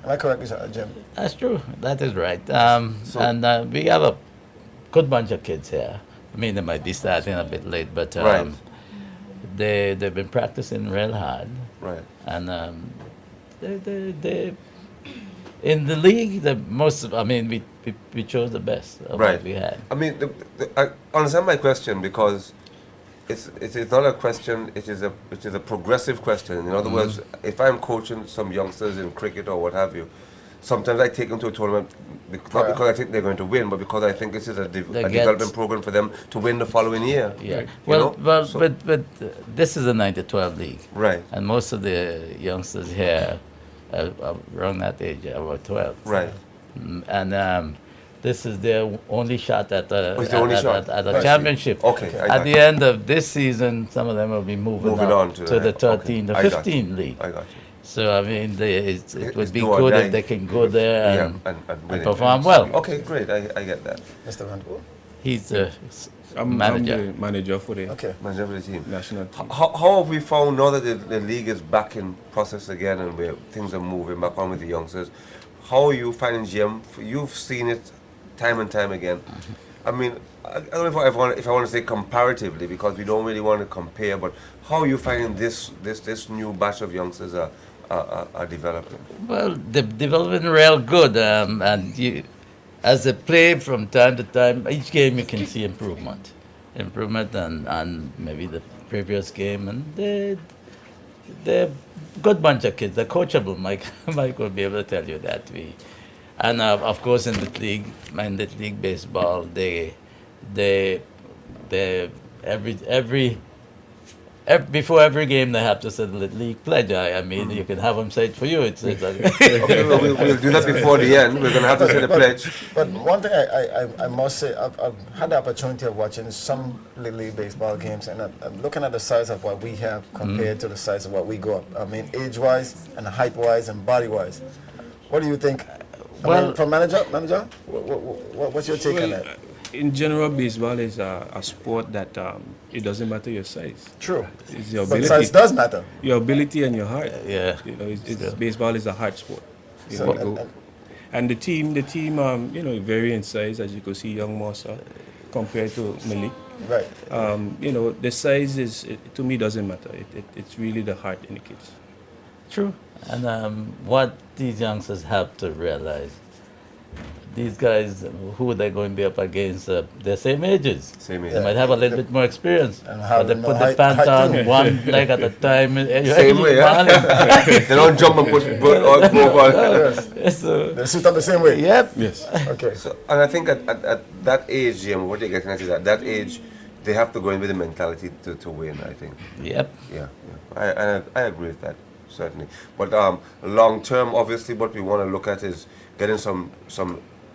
Am I correct, Jim? That's true. That is right. And we have a good bunch of kids here. I mean, they might be starting a bit late, but Right. they've been practicing real hard. Right. And they in the league, we chose the best of Right. what we had. I mean, I understand my question because it's not a question. It is a progressive question. In other words, if I'm coaching some youngsters in cricket or what have you, sometimes I take them to a tournament not because I think they're going to win, but because I think this is a development program for them to win the following year. Yeah. Right. But this is a 9-12 league. Right. And most of the youngsters here are around that age, about 12. Right. And this is their only shot at a Right. championship. Okay. At the end of this season, some of them will be moving on to the 13, the I got 15 you. league. I got you. So, I mean, it would be do or good die. if they can go there and win it. perform well. Okay, great. I get that. Mr. Vanderpool? He's the I'm manager. the manager for the Manager of the team. national team. How have we found now that the league is back in process again and where things are moving back on with the youngsters? How are you finding Jim? You've seen it time and time again. I mean, I don't know if I want to say comparatively because we don't really want to compare, but how are you finding this new batch of youngsters are developing? Well, they're developing real good, and as they play from time to time, each game you can see improvement and maybe the previous game, and they're good bunch of kids. They're coachable. Mike will be able to tell you that. And of course in the league baseball, they before every game they have to say the league pledge. I mean, you can have them say it for you. It's Okay, we'll do that before the end. We're going to have to say the pledge. But one thing I must say, I've had the opportunity of watching some Little League baseball games, and I'm looking at the size of what we have compared to the size of what we go up. I mean, age-wise and height-wise and body-wise. What do you think? Well, from manager, what's your take on that? In general, baseball is a sport that it doesn't matter your size. True. It's your But ability. size does matter. Your ability and your heart. Yeah. You know, baseball is a heart sport. You So, know, and the team, you know, vary in size, as you could see, young Mosa compared to Malik. Right. You know, the size to me doesn't matter. It's really the heart in the kids. True. And what these youngsters have to realize, these guys, who they're going to be up against, they're same ages. Same age. They might have a little bit more experience. And But they having put more the height- pants height on too. one leg at a time. Same way, yeah? They don't jump and put move on. So, They suit up the same way. yep. Yes. Okay. So, and I think at that age, Jim, what you're getting at is at that age, they have to go in with the mentality to win, I think. Yep. Yeah. I agree with that, certainly. But long term, obviously, what we want to look at is getting some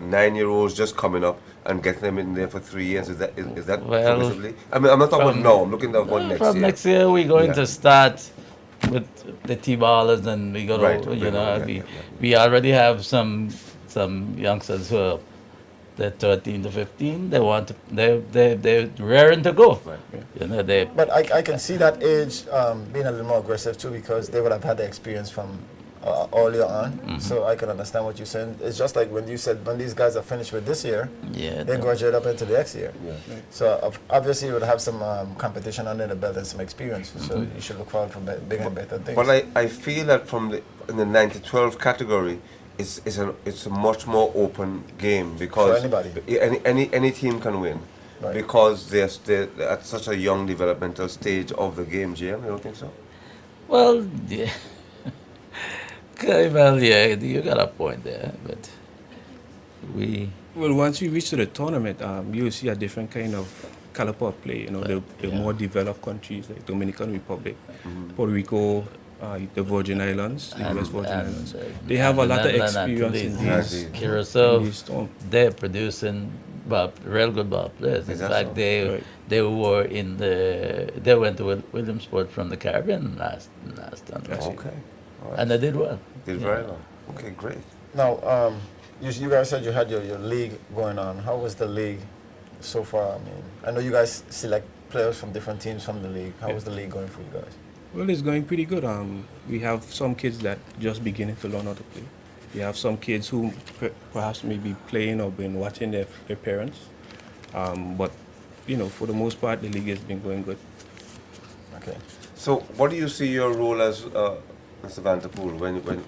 9-year-olds just coming up and getting them in there for 3 years. Is that Well, progressively? I mean, I'm not talking about now. I'm looking at one next From year. next year, we're going Yeah. to start with the T-ballers, and we're going Right, to, right, we already have some youngsters who are they're 13 to 15. They want to, they're raring to go. Right. You know, they. But I can see that age being a little more aggressive too, because they would have had the experience from earlier on. So I can understand what you're saying. It's just like when you said when these guys are finished with this year, Yeah. they graduate up into the next year. Yeah. So obviously you would have some competition under the belt and some experience. So you should look forward for bigger and better things. But I feel that in the 9 to 12 category, it's a much more open game because For anybody. any team can win. Right. Because they're at such a young developmental stage of the game, JM, you don't think so? Well, yeah. Okay, well, yeah, you got a point there, but Well, once you reach to the tournament, you'll see a different kind of caliber of play. You know, the more developed countries like Dominican Republic, Puerto Rico, the Virgin Islands, the West Virgin Islands. They have a lot of experience in these. Curacao, in these storms. they're producing real good ball players. In Is that fact, so? they were they went to Williamsport from the Caribbean last time. Okay. All right. And they did well. Did very well. Okay, great. Now, you guys said you had your league going on. How was the league so far? I mean, I know you guys select players from different teams from the league. How was the league going for you guys? Well, it's going pretty good. We have some kids that just beginning to learn how to play. We have some kids who perhaps may be playing or been watching their parents. But, you know, for the most part, the league has been going good. Okay. So, what do you see your role as, Mr. Vanterpool, when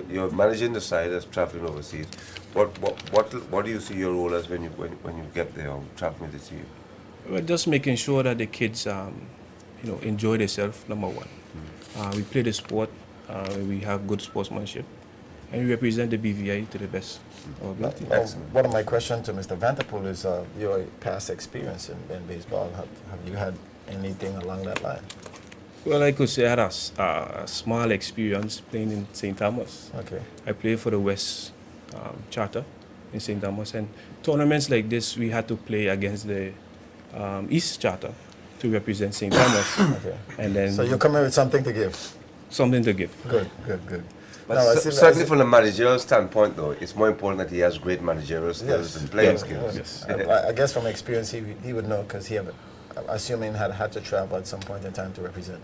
you're managing the side as traveling overseas? What do you see your role as when you get there or traveling with the team? Well, just making sure that the kids, you know, enjoy themselves. Number one, we play the sport. We have good sportsmanship, and we represent the BVI to the best of our ability. One of my questions to Mr. Vanterpool is your past experience in baseball. Have you had anything along that line? Well, I could say I had a small experience playing in St. Thomas. Okay. I played for the West Charter in St. Thomas, and tournaments like this, we had to play against the East Charter to represent St. Thomas. Okay. And then So you're coming with something to give. something to give. Good. But Now, I see- certainly from a managerial standpoint, though, it's more important that he has great managerial skills than playing skills. Yes. I guess from experience he would know because I'm assuming had to travel at some point in time to represent.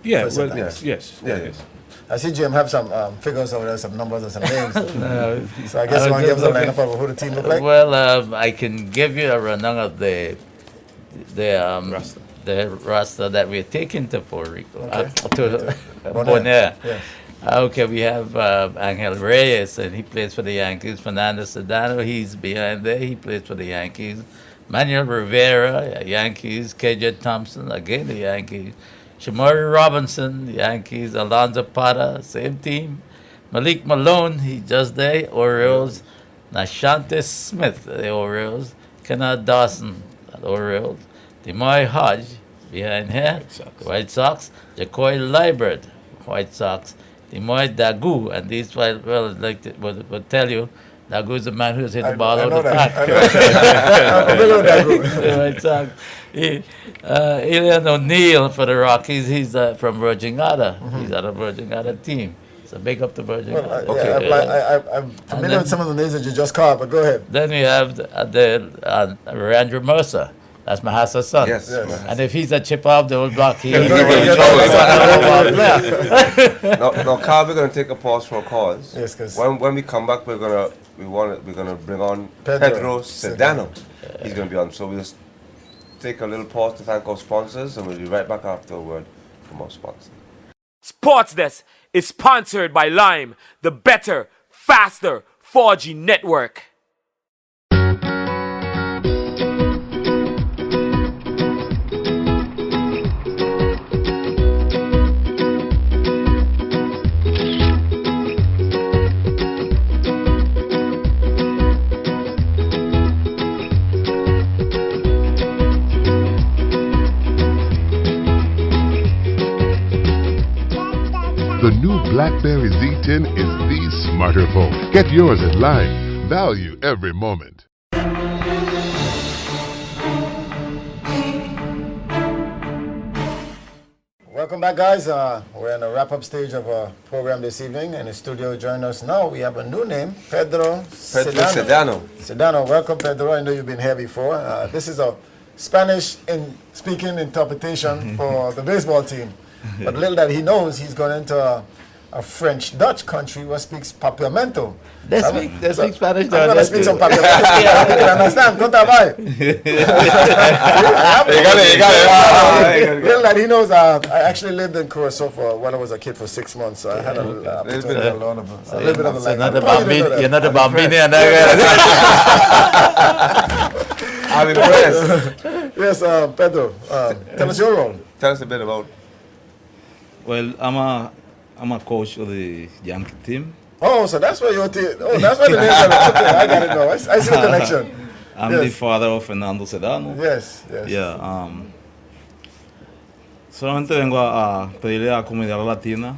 Yeah, For St. well, Thomas. yes. I see Jim have some figures over there, some numbers and some names. No, So I guess you want to give us a lineup of who the team look like? Well, I can give you a rundown of the roster that we're taking to Puerto Rico, to Bonaire. Yes. Okay, we have Angel Reyes, and he plays for the Yankees. Fernando Sedano, he's behind there. He plays for the Yankees. Manuel Rivera, Yankees. KJ Thompson, again the Yankees. Shamari Robinson, the Yankees. Alonzo Pata, same team. Malik Malone, he's just there. Orioles. Nashante Smith, the Orioles. Kenneth Dawson, the Orioles. Demoy Hodge, behind here. White Sox. Jacoy Liebert, White Sox. Demoy Dagu, and these will tell you, Dagu is the man who's hit the ball out of the park. White Sox. Elian O'Neill for the Rockies. He's from Virgin Gata. He's on a Virgin Gata team. So big up to Virgin. Well, Islands. I'm familiar with some of the names that you just called, but go ahead. Then we have Andrew Mercer. That's Mahassa's son. Yes. Yes. And if he's a chip off the old block, he's Now, Carl, we're going to take a pause for a cause. Yes, because when we come back, we're gonna bring on Pedro Sedano. He's going to be on. So we'll just take a little pause to thank our sponsors, and we'll be right back after a word from our sponsor. Sports Desk is sponsored by Lime, the better, faster 4G network. The new BlackBerry Z10 is the smarter phone. Get yours at Lime. Value every moment. welcome back, guys. We're in the wrap-up stage of our program this evening. In the studio, joining us now, we have a new name, Pedro Sedano. Sedano, welcome, Pedro. I know you've been here before. This is a Spanish-speaking interpretation for the baseball team. But little that he knows, he's gone into a French-Dutch country where speaks Papiamento. They speak Spanish. I'm going to speak some Papiamento. You can understand. Don't have You got it. Little that he knows, I actually lived in Curacao when I was a kid for 6 months. So I had a little bit of the language. You're not a Bambini and I'm impressed. Yes, Pedro, tell us your role. Tell us a bit about. Well, I'm a coach of the Yankee team. Oh, so that's where your team. Oh, that's where the name is. Okay, I got it now. I see the connection. I'm the father of Fernando Sedano. Yes. Yeah. Solamente vengo a pedirle a la comunidad latina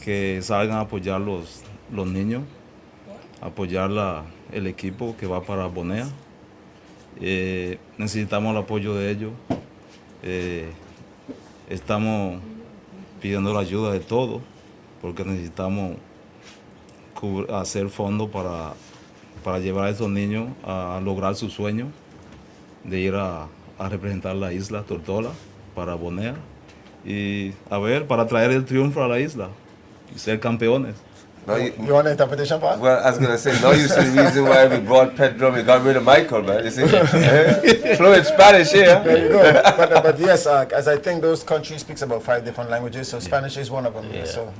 que salgan a apoyar los niños, apoyar el equipo que va para Bonea. Necesitamos el apoyo de ellos. Estamos pidiendo la ayuda de todos porque necesitamos hacer fondos para llevar a esos niños a lograr su sueño de ir a representar la isla Tortola para Bonea y para traer el triunfo a la isla y ser campeones. No, you want an interpretation part? Well, I was going to say, now you see the reason why we brought Pedro, we got rid of Michael, man. You see? Fluent Spanish here. There you go. But yes, as I think those countries speaks about 5 different languages, so Spanish is one of them. Yeah. So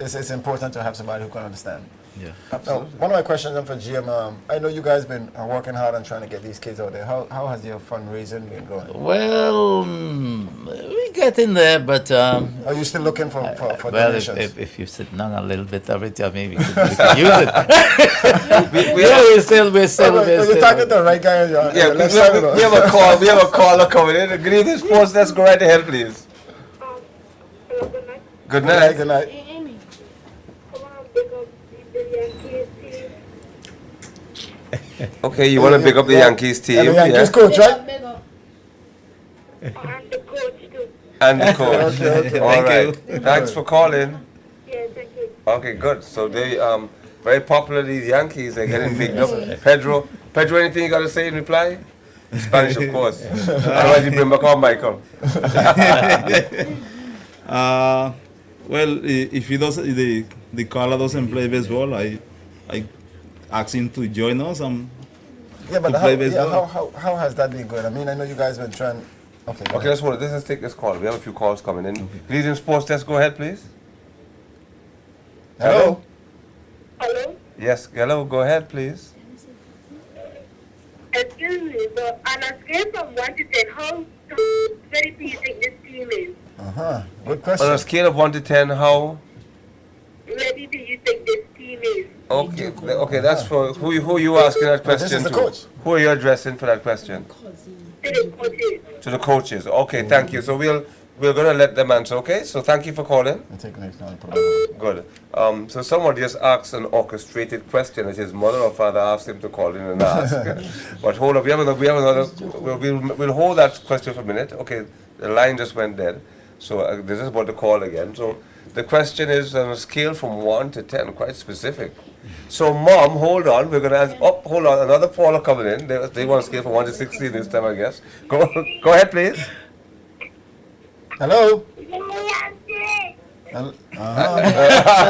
it's important to have somebody who can understand. Yeah. Now, one of my questions for GM, I know you guys been working hard on trying to get these kids out there. How has your fundraising been going? Well, we get in there, but... are you still looking for donations? If you sit down a little bit of it, maybe we can use it. We're still. You're talking to the right guy. We have a caller coming in. Good evening, Sports. Let's go right ahead, please. Good night. Good night. Okay, you want to pick up the Yankees team? And the Yankees coach, right? And the coach too. And the coach. Okay. All right. Thanks for calling. Yeah, thank you. Okay, good. So they very popular, these Yankees. They're getting big up. Pedro, anything you got to say in reply? Spanish, of course. Otherwise, you bring back on Michael. Well, if the caller doesn't play baseball, I ask him to join us. Yeah, but how has that been going? I mean, I know you guys have been trying. Okay, let's hold it. Let's take this call. We have a few calls coming in. Okay. Please, in Sports Desk, go ahead, please. Hello? Hello? Yes, hello, go ahead, please. Excuse me, but on a scale from 1 to 10, how ready do you think this team is? Good question. On a scale of 1 to 10, how ready do you think this team is? Okay, that's for who you asking that question this is the to? coach. Who are you addressing for that question? To the coaches. To the coaches. Okay, thank you. So we're gonna let them answer. Okay, so thank you for calling. Good. So someone just asked an orchestrated question that his mother or father asked him to call in and ask. But hold up, we have another. We'll hold that question for a minute. Okay, the line just went dead. So this is about to call again. So the question is on a scale from 1 to 10, quite specific. So, Mom, hold on. We're going to ask. Oh, hold on. Another caller coming in. They want a scale from 1 to 16 this time, I guess. Go ahead, please. Hello.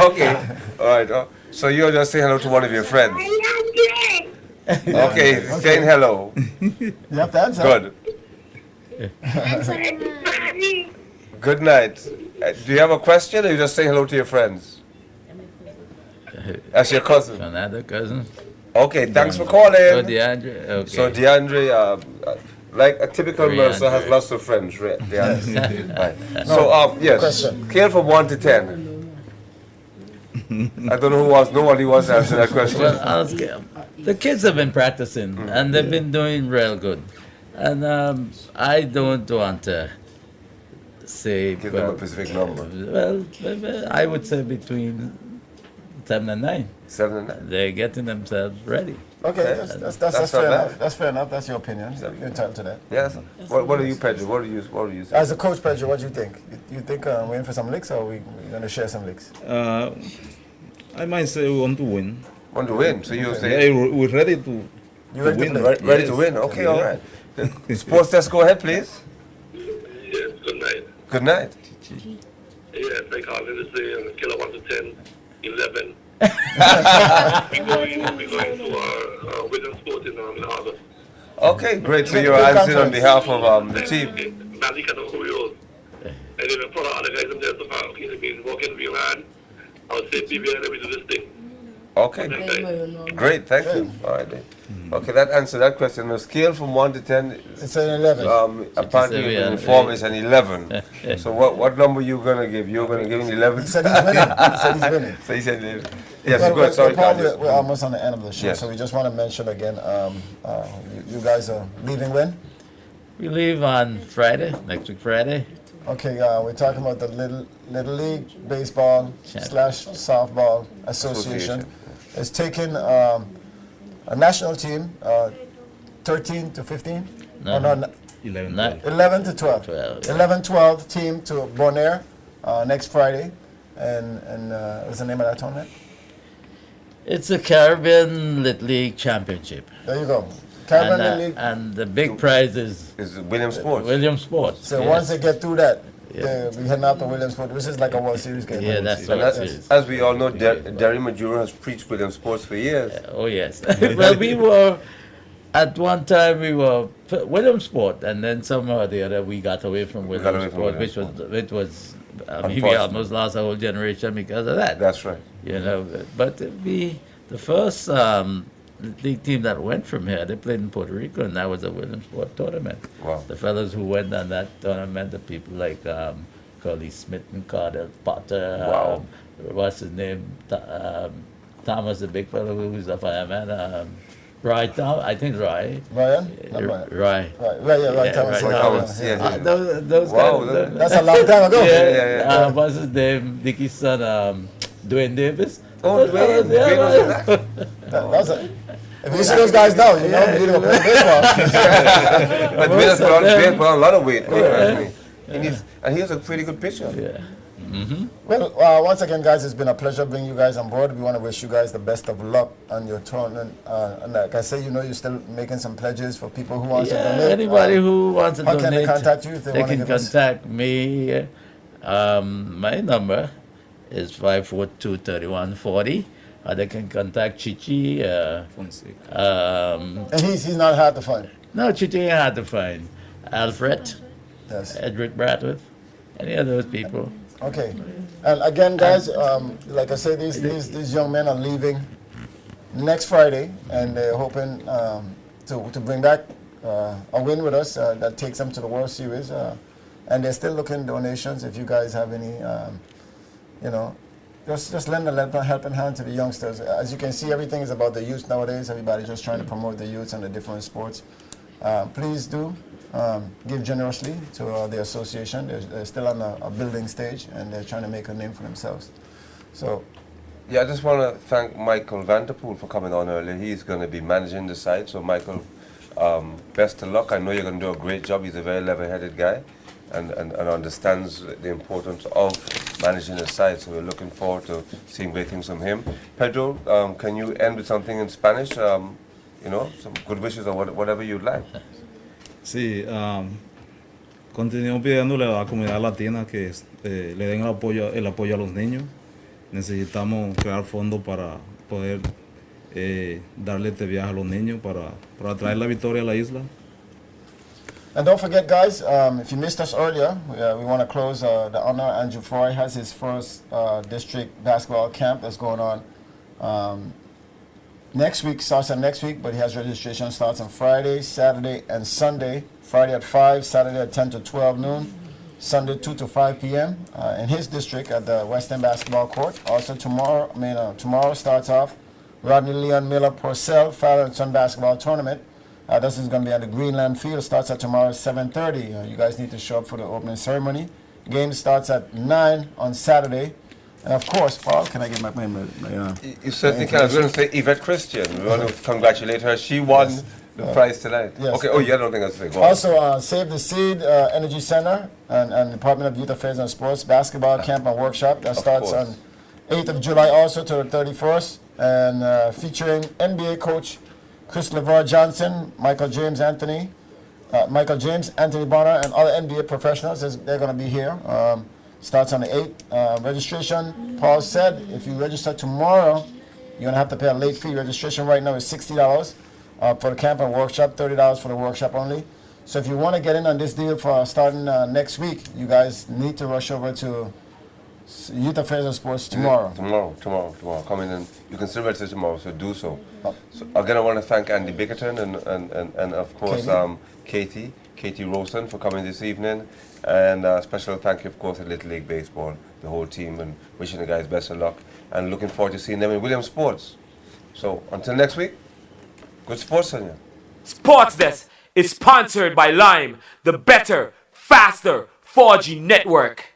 Okay. All right. So you're just saying hello to one of your friends. Okay, saying hello. You have to answer. Good. Good night. Do you have a question, or you just saying hello to your friends? That's your cousin. Another cousin. Okay, thanks for calling. Oh, DeAndre. Okay. So DeAndre, like a typical Mercer, has lots of friends, right? DeAndre. Right. So yes, question. scale from 1 to 10. I don't know who was. Nobody wants to answer that question. Well, the kids have been practicing and they've been doing real good. And I don't want to say. Give them a specific number. Well, I would say between 7 and 9. 7 and 9. They're getting themselves ready. Okay, that's fair enough. That's fair enough. That's your opinion. You're entitled to that. Yes. What are you, Pedro? What do you say? As a coach, Pedro, what do you think? You think we're in for some licks, or we're going to share some licks? I might say we want to win. Want to win? So you say we're ready to ready win. to play? ready to win? Okay, all right. Sports desk, go ahead, please. Yes, good night. Good night. Yes, I call it to say on a scale of 1 to 10, 11. we're going to our William Sport in August. Okay, great. So you're answering on behalf of the team. Malika no Kurios. And then for all the guys in there so far, okay, they've been working real hard. I'll say PBI and we do this thing. Okay, great. Thank you. All right. Then. Okay, that answered that question. On a scale from 1 to 10, it's an 11. Apparently, the uniform is an 11. So what number you gonna give? You're gonna give an 11. He said he's winning. So he said 11. Yes, Well, good. Sorry, we're almost on the end of the show, Yes. so we just want to mention again, you guys are leaving when? We leave on Friday, next week Friday. Okay, we're talking about the Little League Baseball / Softball Association. It's taking a national team, 13 to 15? No. Oh, no, 11 to 12. 11-12 team to Bonaire next Friday. And what's the name of that tournament? It's the Caribbean Little League Championship. There you go. Caribbean and, Little League. And the big prize is William Sports. William Sports. So once they get through that, we heading out to Williamsport, which is like a World Series game. Yeah, that's And World Series. as we all know, Derry Majura has preached William Sports for years. Oh yes. Well, we were at one time William Sport, and then somehow or the other we got away from William Sport, which was we almost lost a whole generation because of that. That's right. You know, but the first league team that went from here, they played in Puerto Rico, and that was a William Sport tournament. Wow. The fellows who went on that tournament, the people like Curly Smith and Carter Potter. Wow. What's his name? Thomas, the big fellow who was a fireman. Roy, I think Roy. Ryan? Not Roy. Right, Thomas. Those Wow, guys, that's a long time ago. Yeah. What's his name? Dickie's son, Dwayne Davis. Oh, Dwayne. If you see those guys now, you know, you know, play baseball. But Dwayne put on a lot of weight. And he's a pretty good pitcher. Yeah. Well, once again, guys, it's been a pleasure bringing you guys on board. We want to wish you guys the best of luck on your tournament. And like I say, you know, you're still making some pledges for people who want to donate. Anybody who wants to how donate, can they contact you if they want to can give us? contact me. My number is 542-3140. Or they can contact Chichi. And he's not hard to find. No, Chichi ain't hard to find. Alfred. Yes. Edric Bradworth. Any of those people. Okay. And again, guys, like I say, these young men are leaving next Friday, and they're hoping to bring back a win with us that takes them to the World Series. And they're still looking donations. If you guys have any, you know, just lend a helping hand to the youngsters. As you can see, everything is about the youth nowadays. Everybody's just trying to promote the youth and the different sports. Please do give generously to the association. They're still on a building stage, and they're trying to make a name for themselves. So, yeah, I just want to thank Michael Vanderpool for coming on earlier. He's going to be managing the site. So, Michael, best of luck. I know you're going to do a great job. He's a very level-headed guy and understands the importance of managing the side. So we're looking forward to seeing great things from him. Pedro, can you end with something in Spanish? You know, some good wishes or whatever you'd like. Sí, continuamos pidiéndole a la comunidad latina que le den el apoyo a los niños. Necesitamos crear fondos para poder darle este viaje a los niños para traer la victoria a la isla. And don't forget, guys, if you missed us earlier, we want to close the honor. Andrew Foy has his first district basketball camp that's going on next week. Starts on next week, but he has registration starts on Friday, Saturday, and Sunday. Friday at 5, Saturday at 10 to 12 noon, Sunday 2 to 5 p.m. In his district at the West End Basketball Court. Also tomorrow starts off Rodney Leon Miller Purcell Father and Son Basketball Tournament. This is going to be at the Greenland Field. Starts at tomorrow at 7:30. You guys need to show up for the opening ceremony. Game starts at 9 on Saturday. And of course, Paul, can I get my You certainly can. I was going to say Yvette Christian. We want to congratulate her. She won the prize tonight. Yes. Okay. Oh, yeah, I don't think that's the thing. Go on. Also, Save the Seed Energy Center and Department of Youth Affairs and Sports Basketball Camp and Workshop. That starts on 8th of July also to the 31st. And featuring NBA coach Chris LeVar Johnson, Michael James, Anthony Bonner, and other NBA professionals. They're going to be here. Starts on the 8th. Registration, Paul said, if you register tomorrow, you're going to have to pay a late fee. Registration right now is $60 for the camp and workshop, $30 for the workshop only. So if you want to get in on this deal for starting next week, you guys need to rush over to Youth Affairs and Sports tomorrow. Tomorrow. Come in and you can still register tomorrow, so do so. So again, I want to thank Andy Bickerton and of course Katie Rosen for coming this evening. And special thank you, of course, to Little League Baseball, the whole team, and wishing the guys best of luck. And looking forward to seeing them in Williams Sports. So until next week, good sports on you. Sports Desk is sponsored by Lime, the better, faster 4G network.